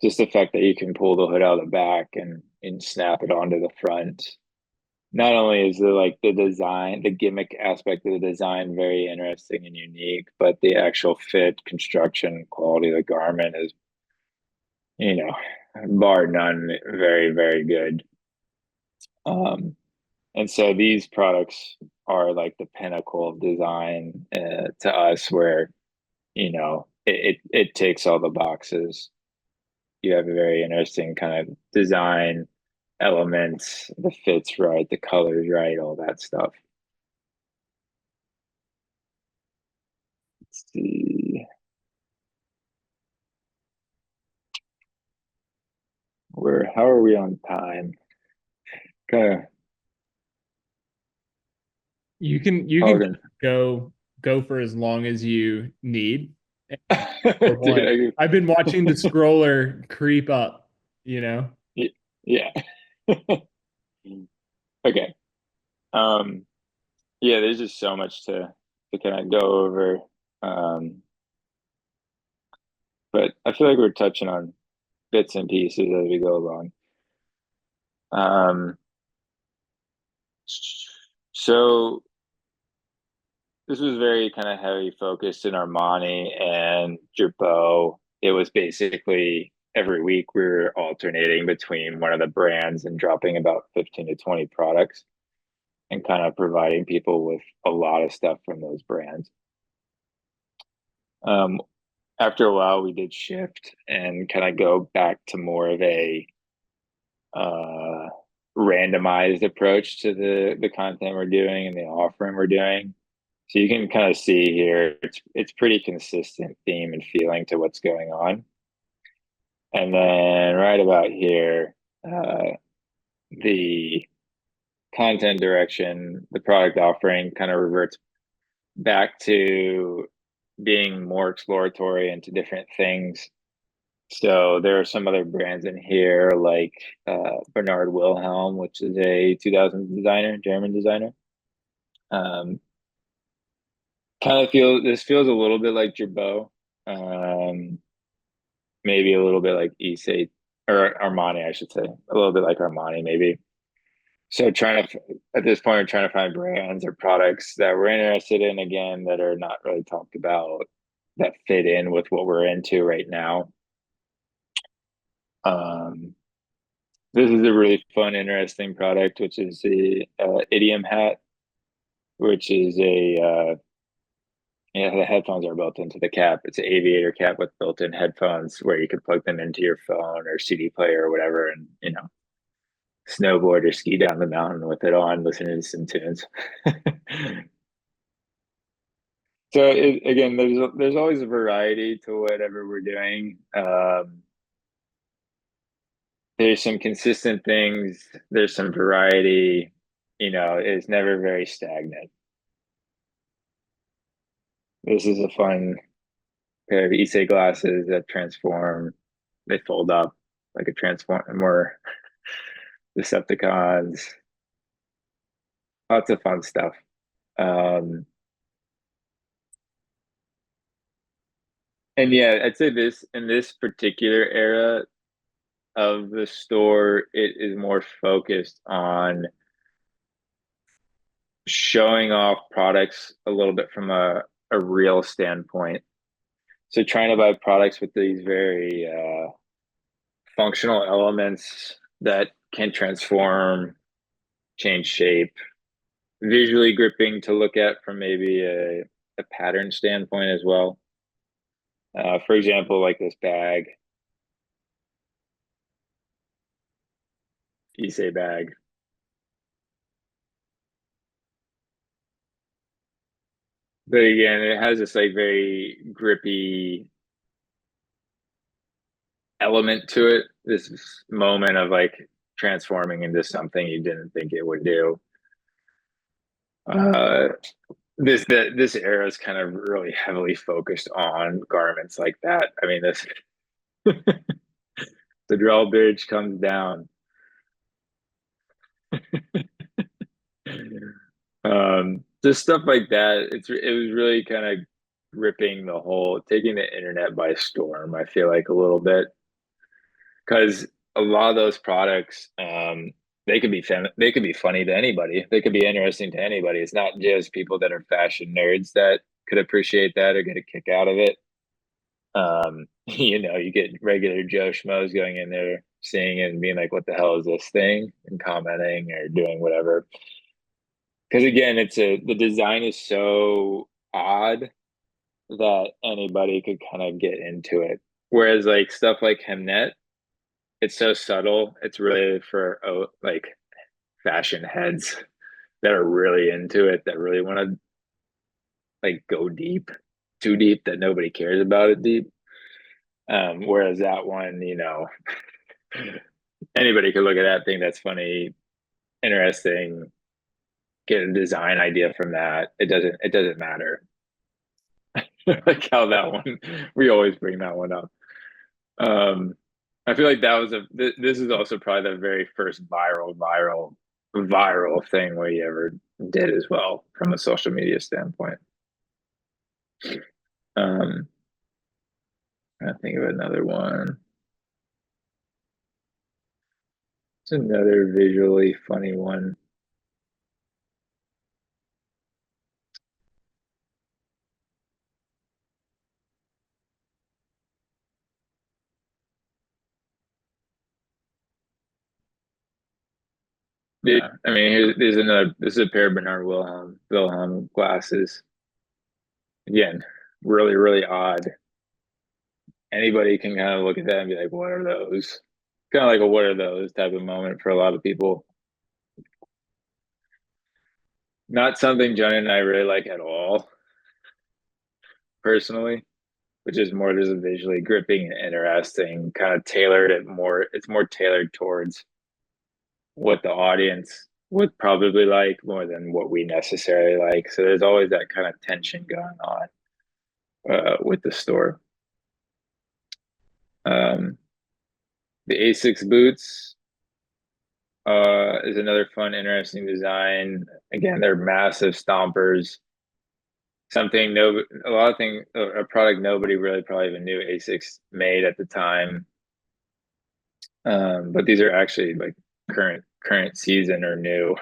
Just the fact that you can pull the hood out of the back and snap it onto the front. Not only is the design, the gimmick aspect of the design very interesting and unique, but the actual fit, construction, quality of the garment is, you know, bar none, very, very good. Um, and so these products are like the pinnacle of design to us, where it ticks all the boxes. You have a very interesting kind of design elements, the fits right, the colors right, all that stuff. Let's see, how are we on time? Kind You can of go for as long as you need. For dude, what? I've been watching the scroller creep up, you know? yeah. Okay. Um, yeah, there's just so much to kind of go over. Um, but I feel like we're touching on bits and pieces as we go along. Um, so this was very kind of heavy focused in Armani and Girbeau. It was basically every week we were alternating between one of the brands and dropping about 15 to 20 products and kind of providing people with a lot of stuff from those brands. Um, After a while, we did shift and kind of go back to more of a uh, randomized approach to the content we're doing and the offering we're doing. So you can kind of see here, it's pretty consistent theme and feeling to what's going on. And then right about here, the content direction, the product offering kind of reverts back to being more exploratory into different things. So there are some other brands in here like Bernard Wilhelm, which is a 2000 designer, German designer. Um, Kind of feels a little bit like Girbeau, um, maybe a little bit like Issei or Armani, I should say, a little bit like Armani, maybe. So at this point, we're trying to find brands or products that we're interested in again that are not really talked about that fit in with what we're into right now. Um, this is a really fun, interesting product, which is the idiom hat, which is yeah, the headphones are built into the cap. It's an aviator cap with built-in headphones where you can plug them into your phone or CD player or whatever, and snowboard or ski down the mountain with it on, listening to some tunes. So again, there's always a variety to whatever we're doing. There's some consistent things. There's some variety. It's never very stagnant. This is a fun pair of Issei glasses that transform. They fold up like a transformer. Decepticons. Lots of fun stuff. Um, and yeah, I'd say this in this particular era of the store, it is more focused on showing off products a little bit from a real standpoint. So trying to buy products with these very functional elements that can transform, change shape, visually gripping to look at from maybe a pattern standpoint as well. For example, like this bag, Issei bag. But again, it has this like very grippy element to it. This moment of like transforming into something you didn't think it would do. Uh, this era is kind of really heavily focused on garments like that. I mean, this the drawbridge comes down. Just stuff like that. It was really kind of gripping the whole, taking the internet by storm. I feel like a little bit because a lot of those products, they could be funny to anybody. They could be interesting to anybody. It's not just people that are fashion nerds that could appreciate that or get a kick out of it. You get regular Joe Schmoes going in there seeing it and being like, what the hell is this thing? And commenting or doing whatever. Because again, the design is so odd that anybody could kind of get into it. Whereas like stuff like Hemnet, it's so subtle. It's really for like fashion heads that are really into it, that really want to like go deep, too deep that nobody cares about it deep. Whereas that one, anybody could look at that thing that's funny, interesting, get a design idea from that. It doesn't matter. Like how that one, we always bring that one up. I feel like that was this is also probably the very first viral thing we ever did as well from a social media standpoint. I think of another one. It's another visually funny one. Yeah, I mean, there's another. This is a pair of Bernard Wilhelm glasses. Again, really, really odd. Anybody can kind of look at that and be like, "What are those?" Kind of like a "What are those?" type of moment for a lot of people. Not something Johnny and I really like at all, personally, which is more just visually gripping and interesting. Kind of tailored it more. It's more tailored towards what the audience would probably like more than what we necessarily like. So there's always that kind of tension going on with the store. The A6 boots is another fun, interesting design. Again, they're massive stompers. Something a lot of things, a product nobody really probably even knew A6 made at the time. But these are actually like current season or new.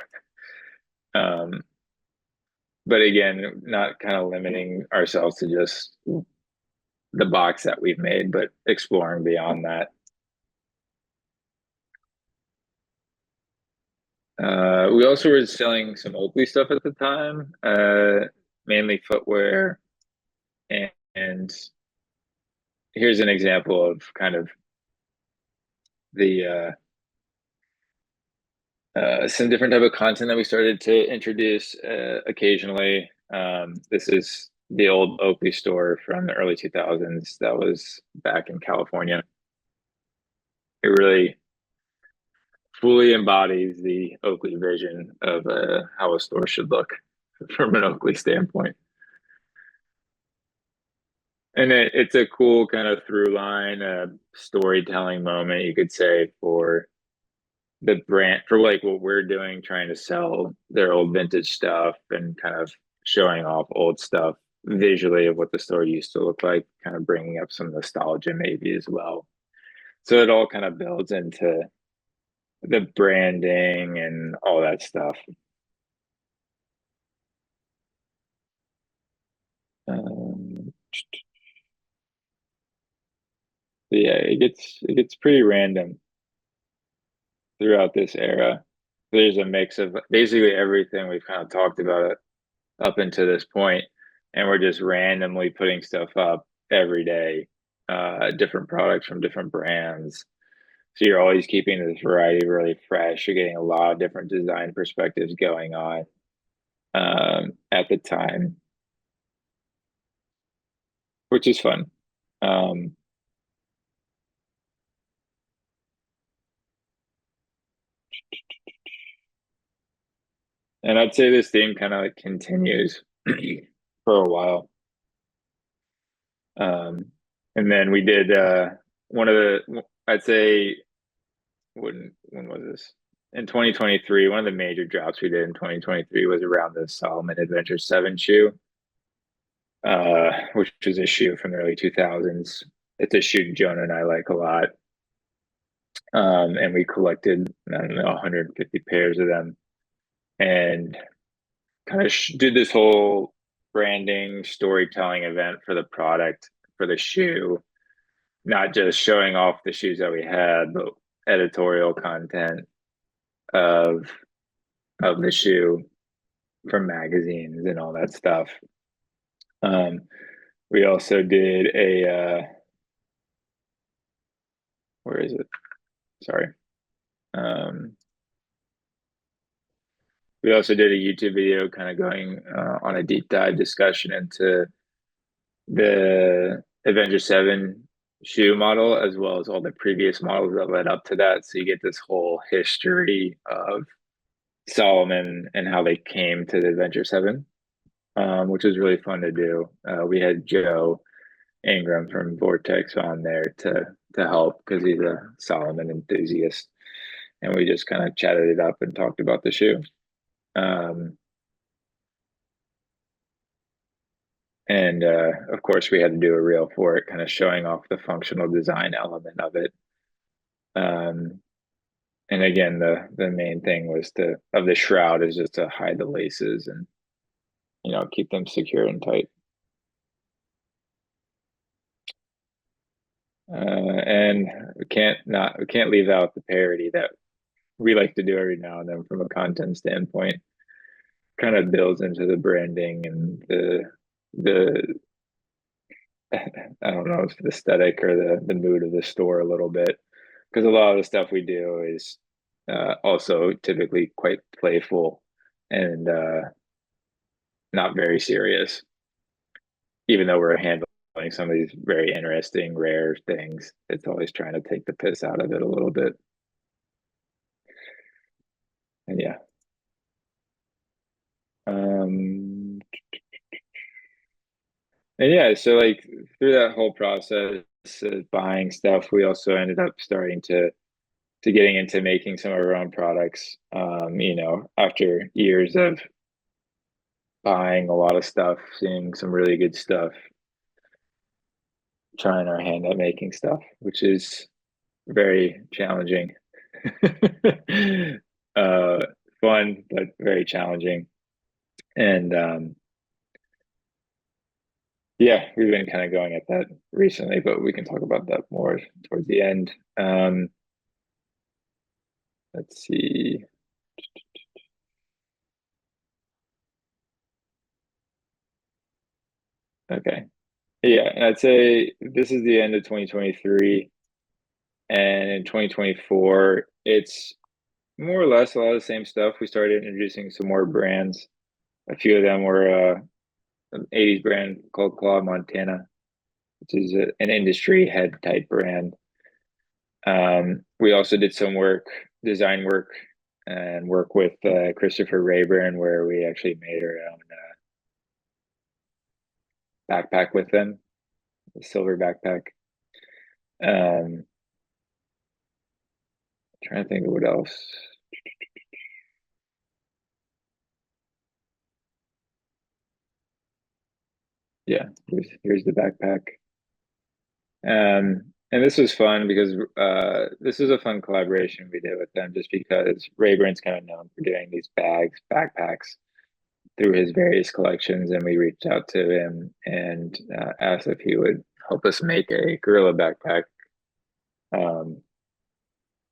But again, not kind of limiting ourselves to just the box that we've made, but exploring beyond that. We also were selling some Oakley stuff at the time, mainly footwear. And here's an example of kind of the some different type of content that we started to introduce occasionally. This is the old Oakley store from the early 2000s that was back in California. It really fully embodies the Oakley vision of how a store should look from an Oakley standpoint. And it's a cool kind of through line, storytelling moment, you could say, for the brand, for like what we're doing, trying to sell their old vintage stuff and kind of showing off old stuff visually of what the store used to look like, kind of bringing up some nostalgia maybe as well. So it all kind of builds into the branding and all that stuff. Yeah, it gets pretty random throughout this era. There's a mix of basically everything we've kind of talked about it up until this point, and we're just randomly putting stuff up every day, different products from different brands. So you're always keeping this variety really fresh. You're getting a lot of different design perspectives going on at the time, which is fun. And I'd say this theme kind of like continues for a while. And then we did one of the, I'd say, when was this? In 2023, one of the major drops we did in 2023 was around the Solomon Adventure 7 shoe, which was a shoe from the early 2000s. It's a shoe Jonah and I like a lot. And we collected, I don't know, 150 pairs of them and kind of did this whole branding storytelling event for the product, for the shoe, not just showing off the shoes that we had, but editorial content of the shoe from magazines and all that stuff. We also did a where is it? Sorry. We also did a YouTube video kind of going on a deep dive discussion into the Avenger 7 shoe model, as well as all the previous models that led up to that. So you get this whole history of Solomon and how they came to the Avenger 7, which was really fun to do. We had Joe Ingram from Vortex on there to help because he's a Solomon enthusiast. And we just kind of chatted it up and talked about the shoe. And of course, we had to do a reel for it, kind of showing off the functional design element of it. And again, the main thing was of the shroud is just to hide the laces and keep them secure and tight. And we can't leave out the parody that we like to do every now and then from a content standpoint. Kind of builds into the branding and the I don't know if the aesthetic or the mood of the store a little bit, because a lot of the stuff we do is also typically quite playful and not very serious, even though we're handling some of these very interesting, rare things. It's always trying to take the piss out of it a little bit. And yeah. And yeah, so like through that whole process of buying stuff, we also ended up starting to getting into making some of our own products. After years of buying a lot of stuff, seeing some really good stuff, trying our hand at making stuff, which is very challenging. Fun, but very challenging. And yeah, we've been kind of going at that recently, but we can talk about that more towards the end. Let's see. Okay. Yeah, and I'd say this is the end of 2023. And in 2024, it's more or less a lot of the same stuff. We started introducing some more brands. A few of them were an 80s brand called Claude Montana, which is an industry head type brand. We also did some design work, and work with Christopher Rayburn, where we actually made our own backpack with them, a silver backpack. Trying to think of what else. Yeah, here's the backpack. And this was fun because this was a fun collaboration we did with them, just because Rayburn's kind of known for doing these backpacks through his various collections, and we reached out to him and asked if he would help us make a gorilla backpack.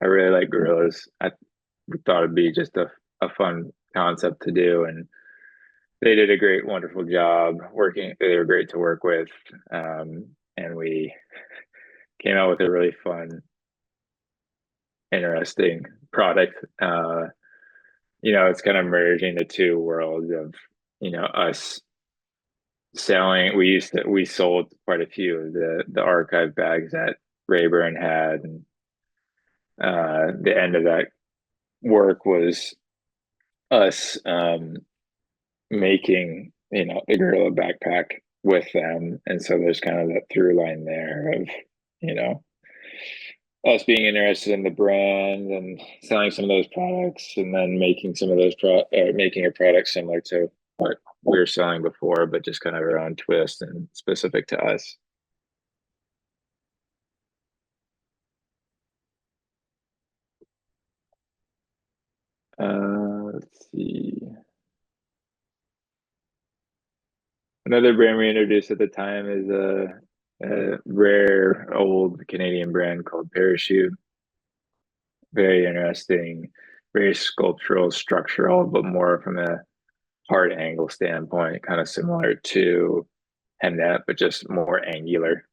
I really like gorillas. I thought it'd be just a fun concept to do, and they did a great, wonderful job working. They were great to work with, and we came out with a really fun, interesting product. It's kind of merging the two worlds of, us selling. We sold quite a few of the archive bags that Rayburn had, and the end of that work was us making, the gorilla backpack with them. And so there's kind of that through line there of, us being interested in the brand and selling some of those products, and then making some of those making a product similar to what we were selling before, but just kind of our own twist and specific to us. Let's see. Another brand we introduced at the time is a rare old Canadian brand called Parachute. very interesting, very sculptural, structural, but more from a hard angle standpoint, kind of similar to Hemnet, but just more angular,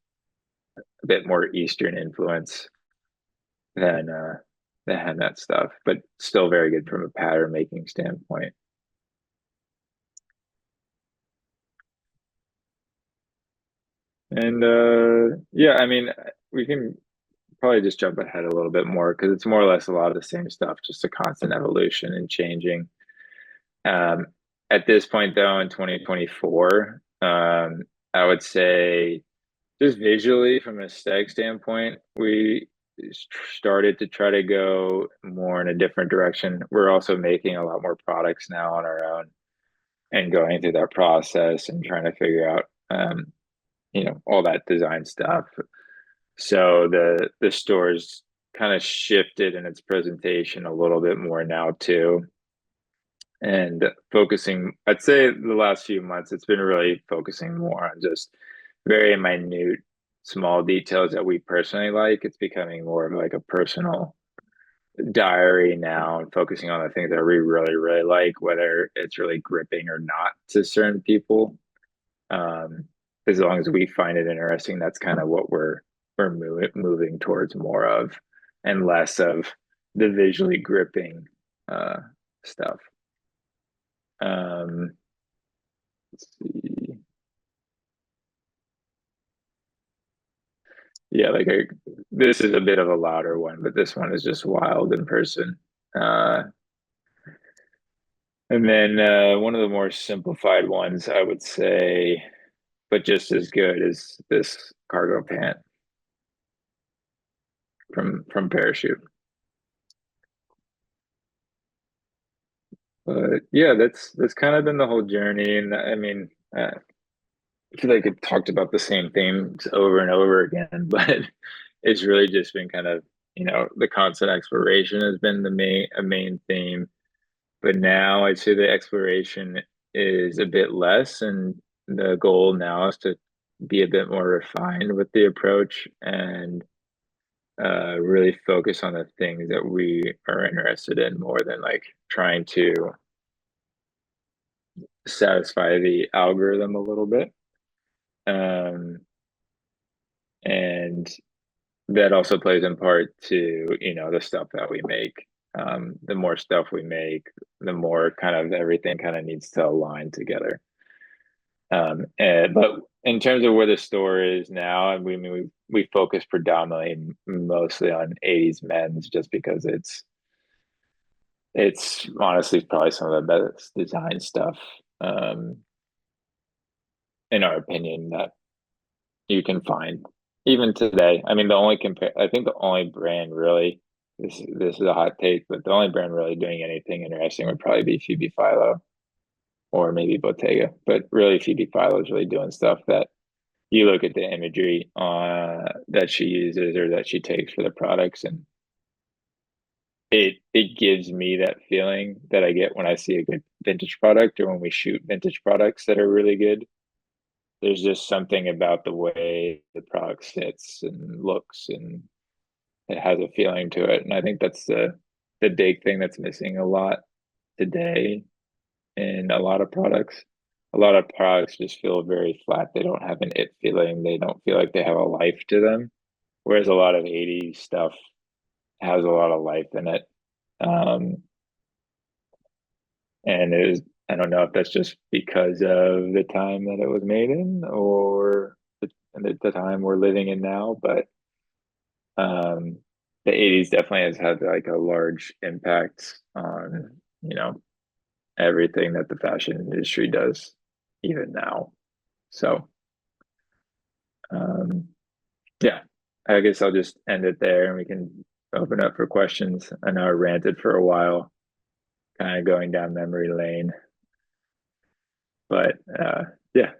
a bit more Eastern influence than the Hemnet stuff, but still very good from a pattern making standpoint. And yeah, I mean, we can probably just jump ahead a little bit more because it's more or less a lot of the same stuff, just a constant evolution and changing. Um, at this point, though, in 2024, I would say just visually from an aesthetic standpoint, we started to try to go more in a different direction. We're also making a lot more products now on our own and going through that process and trying to figure out, all that design stuff. So the store's kind of shifted in its presentation a little bit more now too. And focusing, I'd say the last few months, it's been really focusing more on just very minute, small details that we personally like. It's becoming more of like a personal diary now and focusing on the things that we really, really like, whether it's really gripping or not to certain people. Um, as long as we find it interesting, that's kind of what we're moving towards more of, and less of the visually gripping stuff. Let's see. Yeah, this is a bit of a louder one, but this one is just wild in person. Uh, and then one of the more simplified ones, I would say, but just as good, is this cargo pant from Parachute. But yeah, that's kind of been the whole journey, and I mean, I feel like it talked about the same themes over and over again, but it's really just been kind of, the constant exploration has been a main theme. But now I'd say the exploration is a bit less, and the goal now is to be a bit more refined with the approach and really focus on the things that we are interested in more than like trying to satisfy the algorithm a little bit. Um, and that also plays in part to, the stuff that we make. The more stuff we make, the more kind of everything kind of needs to align together. But in terms of where the store is now, and we focus predominantly mostly on 80s men's just because it's honestly probably some of the best design stuff, in our opinion, that you can find even today. I mean, I think the only brand really, this is a hot take, but the only brand really doing anything interesting would probably be Phoebe Philo or maybe Bottega. But really, Phoebe Philo is really doing stuff that you look at the imagery that she uses or that she takes for the products, and it gives me that feeling that I get when I see a good vintage product or when we shoot vintage products that are really good. There's just something about the way the product sits and looks, and it has a feeling to it. And I think that's the big thing that's missing a lot today in a lot of products. A lot of products just feel very flat. They don't have an it feeling. They don't feel like they have a life to them. Whereas a lot of 80s stuff has a lot of life in it. Um, and I don't know if that's just because of the time that it was made in or the time we're living in now, but um, the 80s definitely has had like a large impact on, everything that the fashion industry does even now. So, yeah, I guess I'll just end it there and we can open up for questions. I know I ranted for a while, kind of going down memory lane, but yeah,